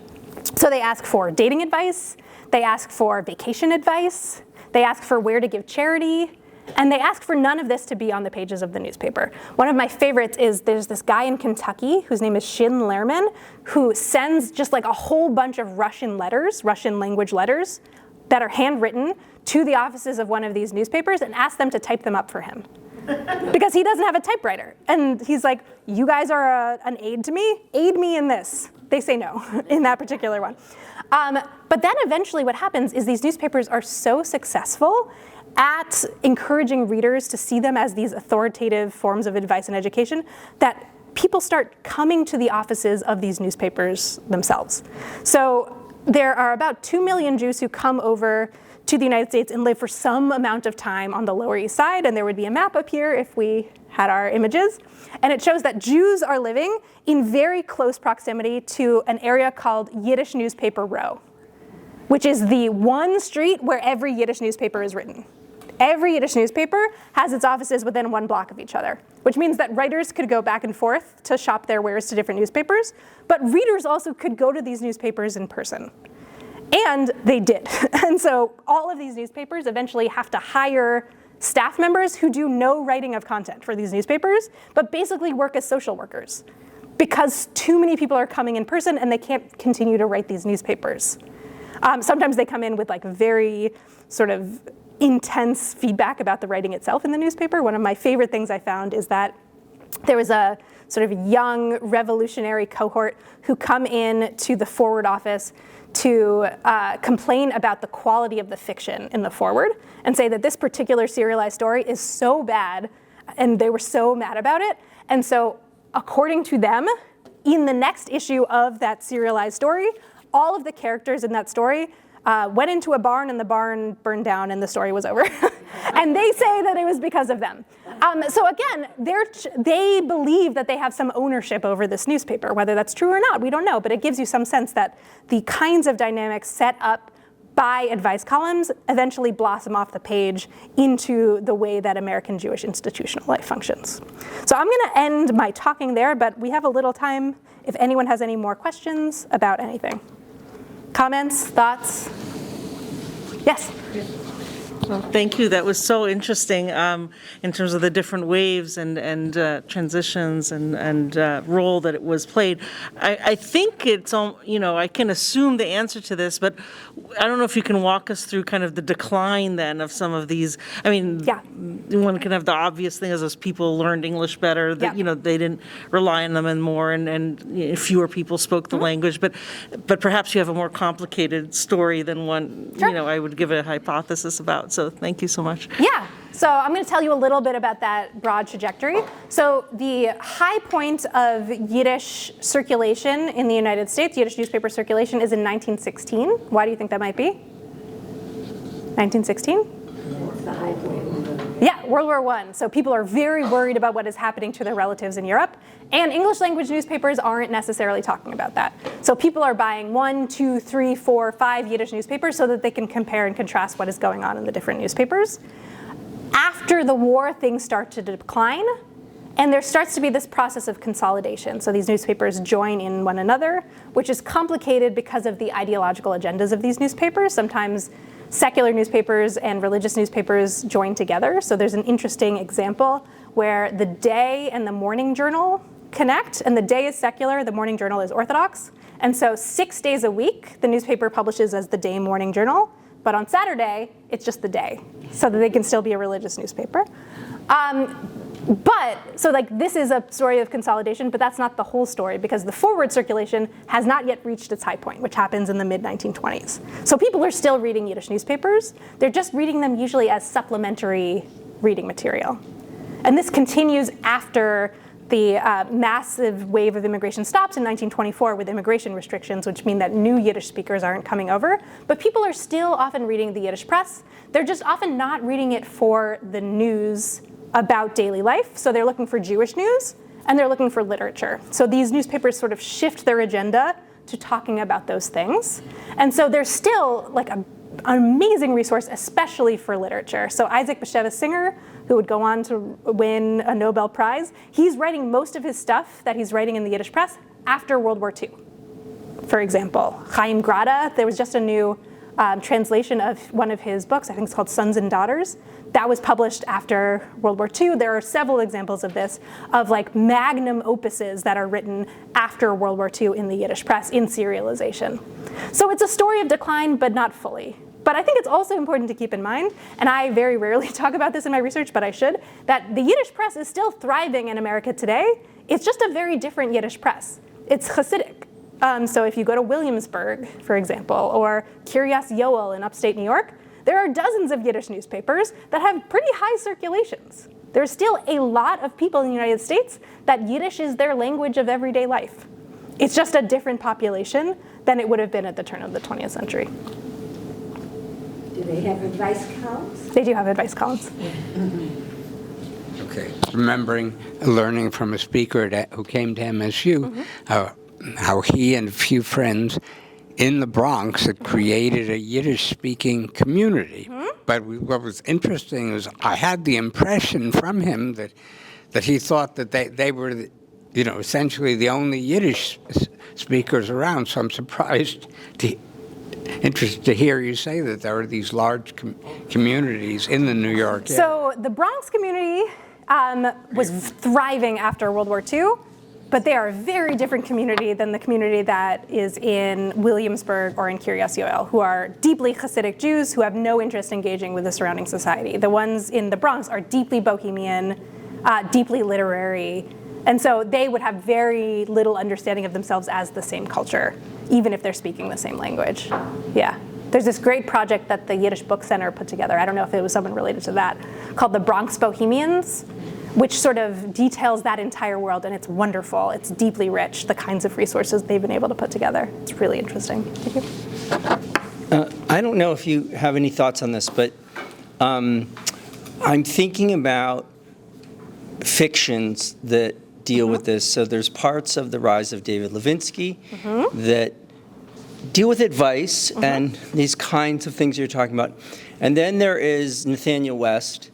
Speaker 2: So they ask for dating advice, they ask for vacation advice, they ask for where to give charity, and they ask for none of this to be on the pages of the newspaper. One of my favorites is there's this guy in Kentucky whose name is Shin Lerman, who sends just like a whole bunch of Russian letters, Russian language letters, that are handwritten to the offices of one of these newspapers and asks them to type them up for him. Because he doesn't have a typewriter. And he's like, you guys are an aid to me? Aid me in this. They say no in that particular one. But then eventually what happens is these newspapers are so successful at encouraging readers to see them as these authoritative forms of advice and education that people start coming to the offices of these newspapers themselves. So there are about 2 million Jews who come over to the United States and live for some amount of time on the Lower East Side, and there would be a map up here if we had our images. And it shows that Jews are living in very close proximity to an area called Yiddish Newspaper Row, which is the one street where every Yiddish newspaper is written. Every Yiddish newspaper has its offices within 1 block of each other, which means that writers could go back and forth to shop their wares to different newspapers, but readers also could go to these newspapers in person. And they did. And so all of these newspapers eventually have to hire staff members who do no writing of content for these newspapers, but basically work as social workers because too many people are coming in person and they can't continue to write these newspapers. Sometimes they come in with like very sort of intense feedback about the writing itself in the newspaper. One of my favorite things I found is that there was a sort of young revolutionary cohort who come in to the Forward office to complain about the quality of the fiction in the Forward and say that this particular serialized story is so bad and they were so mad about it. And so according to them, in the next issue of that serialized story, all of the characters in that story went into a barn and the barn burned down and the story was over. And they say that it was because of them. So again, they believe that they have some ownership over this newspaper. Whether that's true or not, we don't know, but it gives you some sense that the kinds of dynamics set up by advice columns eventually blossom off the page into the way that American Jewish institutional life functions. So I'm gonna end my talking there, but we have a little time if anyone has any more questions about anything. Comments, thoughts? Yes?
Speaker 14: Thank you. That was so interesting in terms of the different waves and transitions and role that it was played. I think it's, I can assume the answer to this, but I don't know if you can walk us through kind of the decline then of some of these. I mean, one can have the obvious thing as people learned English better, that, they didn't rely on them anymore and fewer people spoke the language, but perhaps you have a more complicated story than one, I would give a hypothesis about. So thank you so much.
Speaker 2: Yeah. So I'm going to tell you a little bit about that broad trajectory. So the high point of Yiddish circulation in the United States, Yiddish newspaper circulation, is in 1916. Why do you think that might be? 1916?
Speaker 5: That's the high point.
Speaker 2: Yeah, World War I. So people are very worried about what is happening to their relatives in Europe. And English language newspapers aren't necessarily talking about that. So people are buying 1, 2, 3, 4, 5 Yiddish newspapers so that they can compare and contrast what is going on in the different newspapers. After the war, things start to decline, and there starts to be this process of consolidation. So these newspapers join in one another, which is complicated because of the ideological agendas of these newspapers. Sometimes secular newspapers and religious newspapers join together. So there's an interesting example where the Day and the Morning Journal connect, and the Day is secular, the Morning Journal is Orthodox. And so 6 days a week, the newspaper publishes as the Day Morning Journal, but on Saturday, it's just the Day, so that they can still be a religious newspaper. This is a story of consolidation, but that's not the whole story, because the forward circulation has not yet reached its high point, which happens in the mid-1920s. So people are still reading Yiddish newspapers. They're just reading them usually as supplementary reading material. And this continues after the massive wave of immigration stops in 1924 with immigration restrictions, which mean that new Yiddish speakers aren't coming over. But people are still often reading the Yiddish press. They're just often not reading it for the news about daily life. So they're looking for Jewish news, and they're looking for literature. So these newspapers sort of shift their agenda to talking about those things. And so they're still like an amazing resource, especially for literature. So Isaac Bashevis Singer, who would go on to win a Nobel Prize, he's writing most of his stuff that he's writing in the Yiddish press after World War II. For example, Chaim Grada, there was just a new translation of one of his books, I think it's called Sons and Daughters. That was published after World War II. There are several examples of this, of like magnum opuses that are written after World War II in the Yiddish press in serialization. So it's a story of decline, but not fully. But I think it's also important to keep in mind, and I very rarely talk about this in my research, but I should, that the Yiddish press is still thriving in America today. It's just a very different Yiddish press. It's Hasidic. So if you go to Williamsburg, for example, or Kiryas Yoel in upstate New York, there are dozens of Yiddish newspapers that have pretty high circulations. There's still a lot of people in the United States that Yiddish is their language of everyday life. It's just a different population than it would have been at the turn of the 20th century.
Speaker 15: Do they have advice columns?
Speaker 2: They do have advice columns.
Speaker 6: Okay, remembering, learning from a speaker who came to MSU, how he and a few friends in the Bronx had created a Yiddish-speaking community. But what was interesting was I had the impression from him that he thought that they were, essentially the only Yiddish speakers around. So I'm interested to hear you say that there are these large communities in the New York area.
Speaker 2: So the Bronx community was thriving after World War II, but they are a very different community than the community that is in Williamsburg or in Kiryas Yoel, who are deeply Hasidic Jews who have no interest engaging with the surrounding society. The ones in the Bronx are deeply bohemian, deeply literary, and so they would have very little understanding of themselves as the same culture, even if they're speaking the same language. Yeah. There's this great project that the Yiddish Book Center put together, I don't know if it was someone related to that, called the Bronx Bohemians, which sort of details that entire world, and it's wonderful. It's deeply rich, the kinds of resources they've been able to put together. It's really interesting. Thank you.
Speaker 3: I don't know if you have any thoughts on this, but I'm thinking about fictions that deal with this. So there's parts of The Rise of David Levinsky that deal with advice and these kinds of things you're talking about. And then there is Nathaniel West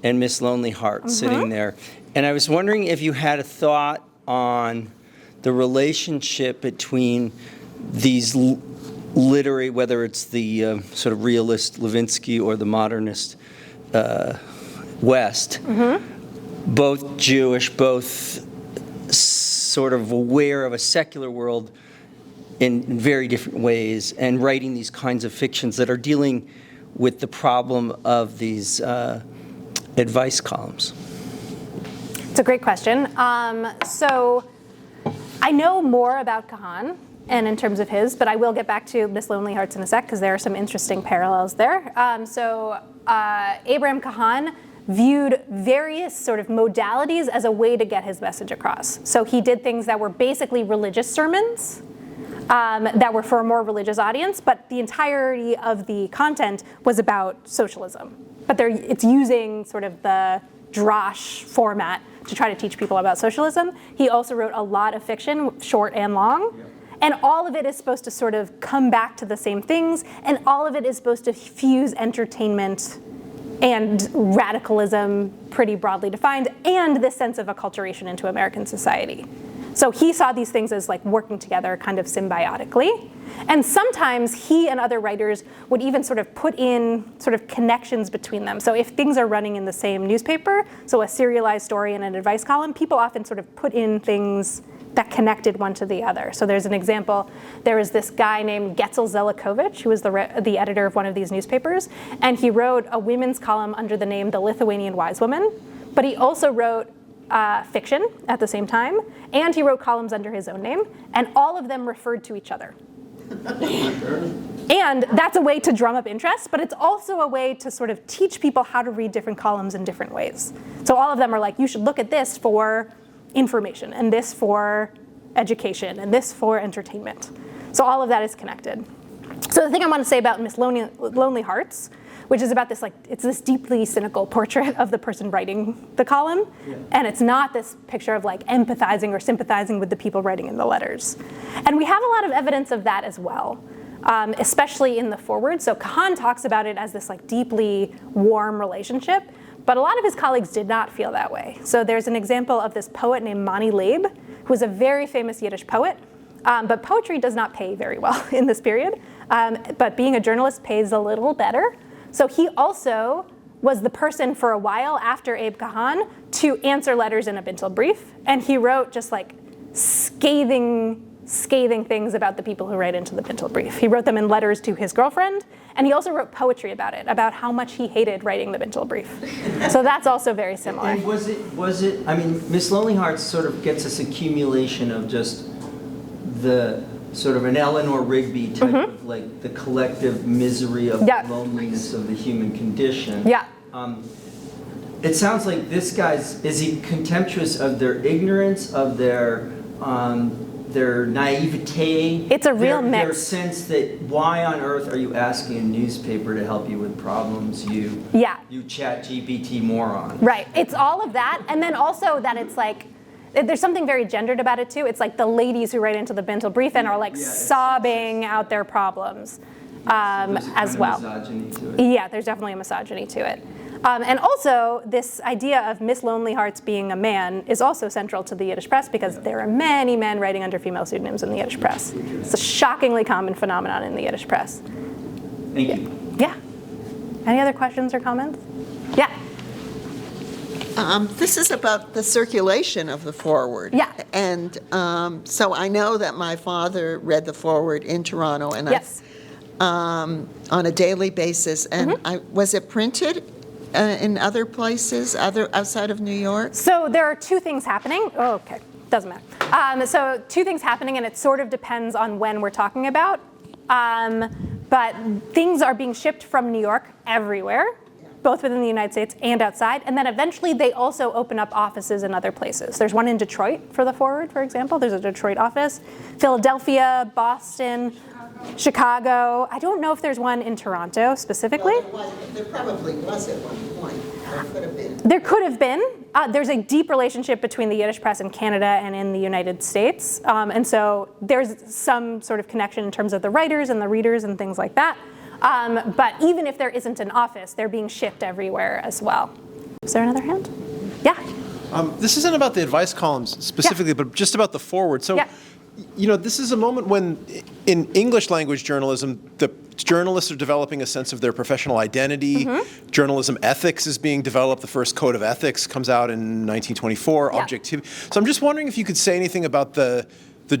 Speaker 3: and Miss Lonely Heart sitting there. And I was wondering if you had a thought on the relationship between these literary, whether it's the sort of realist Levinsky or the modernist West, both Jewish, both sort of aware of a secular world in very different ways, and writing these kinds of fictions that are dealing with the problem of these advice columns?
Speaker 2: It's a great question. So I know more about Kahan and in terms of his, but I will get back to Miss Lonely Hearts in a sec because there are some interesting parallels there. Abraham Kahan viewed various sort of modalities as a way to get his message across. So he did things that were basically religious sermons that were for a more religious audience, but the entirety of the content was about socialism. But it's using sort of the drosh format to try to teach people about socialism. He also wrote a lot of fiction, short and long. Yeah. And all of it is supposed to sort of come back to the same things, and all of it is supposed to fuse entertainment and radicalism, pretty broadly defined, and this sense of acculturation into American society. So he saw these things as like working together kind of symbiotically. And sometimes he and other writers would even sort of put in sort of connections between them. So if things are running in the same newspaper, so a serialized story and an advice column, people often sort of put in things that connected one to the other. So there's an example. There was this guy named Getzel Zelikovich, who was the editor of one of these newspapers, and he wrote a women's column under the name The Lithuanian Wise Woman, but he also wrote fiction at the same time, and he wrote columns under his own name, and all of them referred to each other. And that's a way to drum up interest, but it's also a way to sort of teach people how to read different columns in different ways. So all of them are like, you should look at this for information, and this for education, and this for entertainment. So all of that is connected. So the thing I want to say about Miss Lonely Hearts, which is about this, like, it's this deeply cynical portrait of the person writing the column, and it's not this picture of like empathizing or sympathizing with the people writing in the letters. And we have a lot of evidence of that as well, especially in the foreword. So Kahan talks about it as this like deeply warm relationship, but a lot of his colleagues did not feel that way. So there's an example of this poet named Mani Leib, who was a very famous Yiddish poet, but poetry does not pay very well in this period, but being a journalist pays a little better. So he also was the person for a while after Abe Kahan to answer letters in a Bintel Brief, and he wrote just like scathing things about the people who write into the Bintel Brief. He wrote them in letters to his girlfriend, and he also wrote poetry about it, about how much he hated writing the Bintel Brief. So that's also very similar.
Speaker 3: And was it, I mean, Miss Lonely Hearts sort of gets this accumulation of just the sort of an Eleanor Rigby type of like the collective misery of the loneliness of the human condition.
Speaker 2: Yeah.
Speaker 3: It sounds like this guy's, is he contemptuous of their ignorance, of their naivete?
Speaker 2: It's a real mix.
Speaker 3: Their sense that why on earth are you asking a newspaper to help you with problems, you chat GPT moron.
Speaker 2: Right, it's all of that, and then also that it's like, there's something very gendered about it too. It's like the ladies who write into the Bintel Brief and are like sobbing out their problems as well.
Speaker 3: Misogyny to it.
Speaker 2: Yeah, there's definitely a misogyny to it. And also, this idea of Miss Lonely Hearts being a man is also central to the Yiddish press because there are many men writing under female pseudonyms in the Yiddish press. It's a shockingly common phenomenon in the Yiddish press.
Speaker 3: Thank you.
Speaker 2: Yeah. Any other questions or comments? Yeah.
Speaker 8: This is about the circulation of the foreword.
Speaker 2: Yeah.
Speaker 8: And so I know that my father read the foreword in Toronto, and on a daily basis. And was it printed in other places, outside of New York?
Speaker 2: So there are two things happening. Oh, okay, doesn't matter. So two things happening, and it sort of depends on when we're talking about. But things are being shipped from New York everywhere, both within the United States and outside. And then eventually they also open up offices in other places. There's one in Detroit for the forward, for example. There's a Detroit office. Philadelphia, Boston, Chicago. I don't know if there's one in Toronto specifically.
Speaker 8: Well, there probably was at one point. There could have been.
Speaker 2: There could have been. There's a deep relationship between the Yiddish press in Canada and in the United States. And so there's some sort of connection in terms of the writers and the readers and things like that. But even if there isn't an office, they're being shipped everywhere as well. Is there another hand? Yeah.
Speaker 16: This isn't about the advice columns specifically, but just about the forward. So This is a moment when, in English language journalism, the journalists are developing a sense of their professional identity. Journalism ethics is being developed. The first code of ethics comes out in 1924, objectivity. So I'm just wondering if you could say anything about the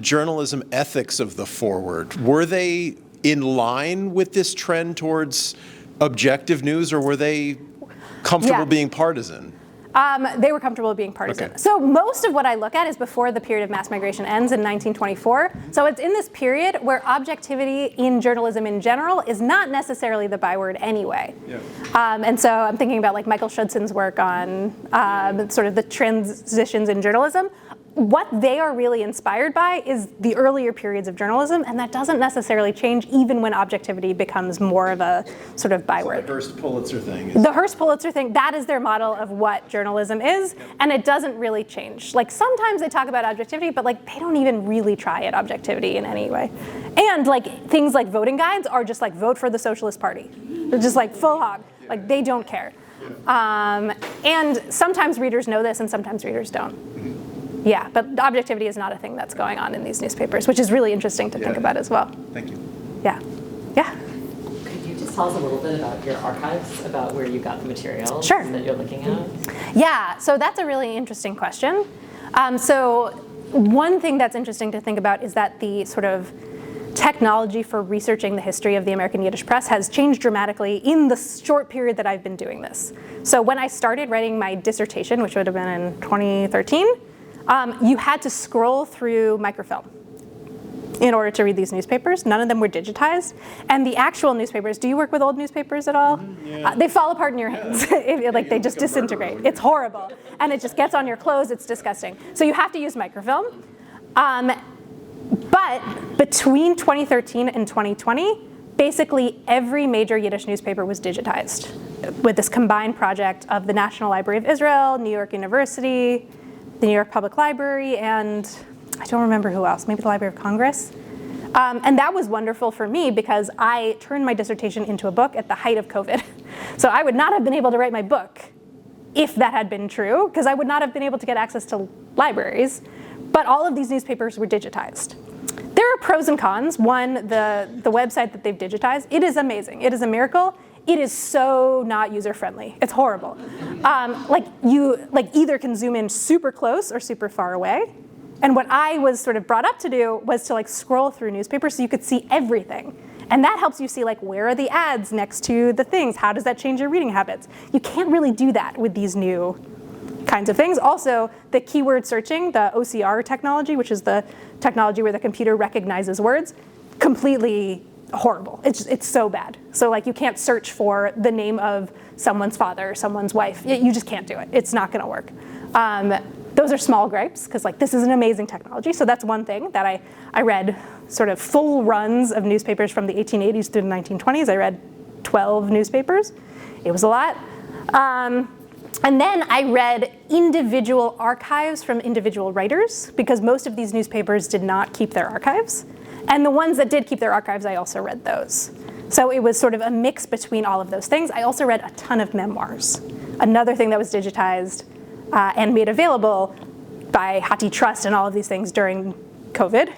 Speaker 16: journalism ethics of the Forward. Were they in line with this trend towards objective news, or were they comfortable being partisan?
Speaker 2: They were comfortable being partisan.
Speaker 16: Okay.
Speaker 2: So most of what I look at is before the period of mass migration ends in 1924. So it's in this period where objectivity in journalism in general is not necessarily the byword anyway.
Speaker 16: Yeah.
Speaker 2: And so I'm thinking about like Michael Schudson's work on sort of the transitions in journalism. What they are really inspired by is the earlier periods of journalism, and that doesn't necessarily change even when objectivity becomes more of a sort of byword.
Speaker 16: So the Hearst-Pulitzer thing.
Speaker 2: The Hearst-Pulitzer thing, that is their model of what journalism is, and it doesn't really change. Like sometimes they talk about objectivity, but like they don't even really try at objectivity in any way. And like things like voting guides are just like vote for the Socialist Party. They're just like full hog, like they don't care. And sometimes readers know this and sometimes readers don't. Yeah, but objectivity is not a thing that's going on in these newspapers, which is really interesting to think about as well.
Speaker 16: Thank you.
Speaker 2: Yeah.
Speaker 5: Could you just tell us a little bit about your archives, about where you got the materials that you're looking at?
Speaker 2: Yeah, so that's a really interesting question. So one thing that's interesting to think about is that the sort of technology for researching the history of the American Yiddish press has changed dramatically in the short period that I've been doing this. So when I started writing my dissertation, which would have been in 2013, you had to scroll through microfilm in order to read these newspapers. None of them were digitized. And the actual newspapers, do you work with old newspapers at all?
Speaker 16: Yeah.
Speaker 2: They fall apart in your hands. Like they just disintegrate. It's horrible. And it just gets on your clothes. It's disgusting. So you have to use microfilm. But between 2013 and 2020, basically every major Yiddish newspaper was digitized with this combined project of the National Library of Israel, New York University, the New York Public Library, and I don't remember who else, maybe the Library of Congress. And that was wonderful for me because I turned my dissertation into a book at the height of COVID. So I would not have been able to write my book if that had been true, because I would not have been able to get access to libraries. But all of these newspapers were digitized. There are pros and cons. One, the website that they've digitized, it is amazing. It is a miracle. It is so not user-friendly. It's horrible. You either can zoom in super close or super far away. And what I was sort of brought up to do was to scroll through newspapers so you could see everything. And that helps you see where are the ads next to the things? How does that change your reading habits? You can't really do that with these new kinds of things. Also, the keyword searching, the OCR technology, which is the technology where the computer recognizes words, completely horrible. It's so bad. So you can't search for the name of someone's father or someone's wife. You just can't do it. It's not gonna work. Those are small gripes because this is an amazing technology. So that's one thing that I read sort of full runs of newspapers from the 1880s through the 1920s. I read 12 newspapers. It was a lot. And then I read individual archives from individual writers because most of these newspapers did not keep their archives. And the ones that did keep their archives, I also read those. So it was sort of a mix between all of those things. I also read a ton of memoirs. Another thing that was digitized and made available by Hati Trust and all of these things during COVID.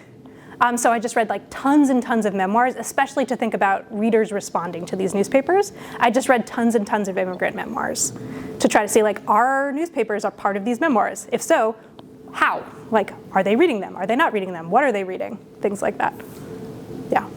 Speaker 2: So I just read tons and tons of memoirs, especially to think about readers responding to these newspapers. I just read tons and tons of immigrant memoirs to try to see are newspapers a part of these memoirs? If so, how? Are they reading them? Are they not reading them? What are they reading? Things like that. Yeah.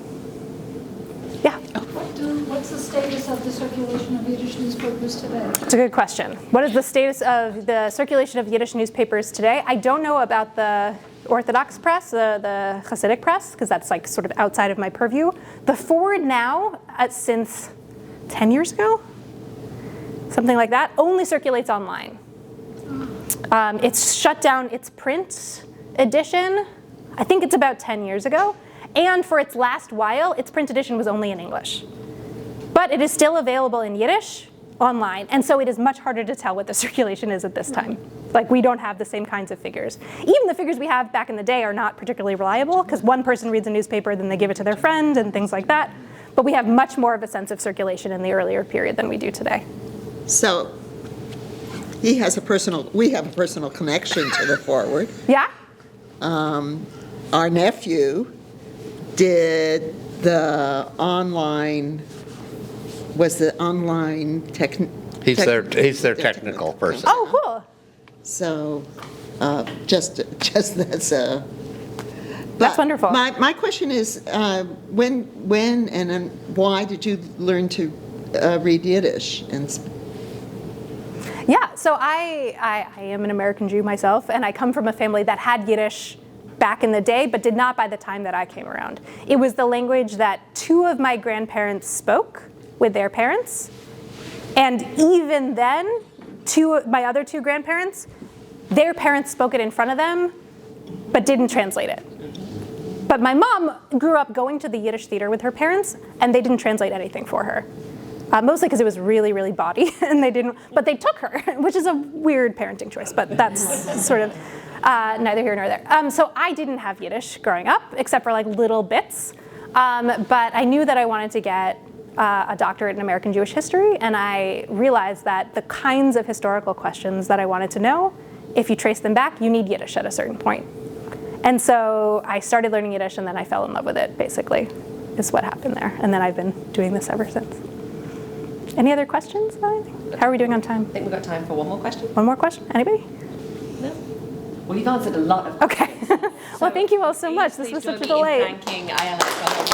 Speaker 17: What's the status of the circulation of Yiddish newspapers today?
Speaker 2: That's a good question. What is the status of the circulation of Yiddish newspapers today? I don't know about the Orthodox press, the Hasidic press, because that's sort of outside of my purview. The Forward now, since 10 years ago, something like that, only circulates online. It's shut down its print edition, I think it's about 10 years ago. And for its last while, its print edition was only in English. But it is still available in Yiddish online, and so it is much harder to tell what the circulation is at this time. We don't have the same kinds of figures. Even the figures we have back in the day are not particularly reliable, because one person reads a newspaper, then they give it to their friend, and things like that. But we have much more of a sense of circulation in the earlier period than we do today.
Speaker 8: So we have a personal connection to the Forward.
Speaker 2: Yeah?
Speaker 8: our nephew did the online, was the online
Speaker 18: He's their technical person.
Speaker 2: Oh, cool.
Speaker 8: So, just that's a.
Speaker 2: That's wonderful.
Speaker 8: My question is, when and why did you learn to read Yiddish?
Speaker 2: Yeah, so I am an American Jew myself, and I come from a family that had Yiddish back in the day, but did not by the time that I came around. It was the language that 2 of my grandparents spoke with their parents, and even then, my other 2 grandparents, their parents spoke it in front of them, but didn't translate it. But my mom grew up going to the Yiddish theater with her parents, and they didn't translate anything for her. Mostly because it was really, really bawdy, and they didn't, but they took her, which is a weird parenting choice, but that's sort of neither here nor there. So I didn't have Yiddish growing up, except for like little bits, but I knew that I wanted to get a doctorate in American Jewish history, and I realized that the kinds of historical questions that I wanted to know, if you trace them back, you need Yiddish at a certain point. And so I started learning Yiddish, and then I fell in love with it, basically, is what happened there. And then I've been doing this ever since. Any other questions about anything? How are we doing on time?
Speaker 1: I think we've got time for one more question.
Speaker 2: One more question? Anybody?
Speaker 1: No? Well, you've answered a lot of
Speaker 2: Okay. Well, thank you all so much. This was such a delight.
Speaker 1: Thanking Ayelet for her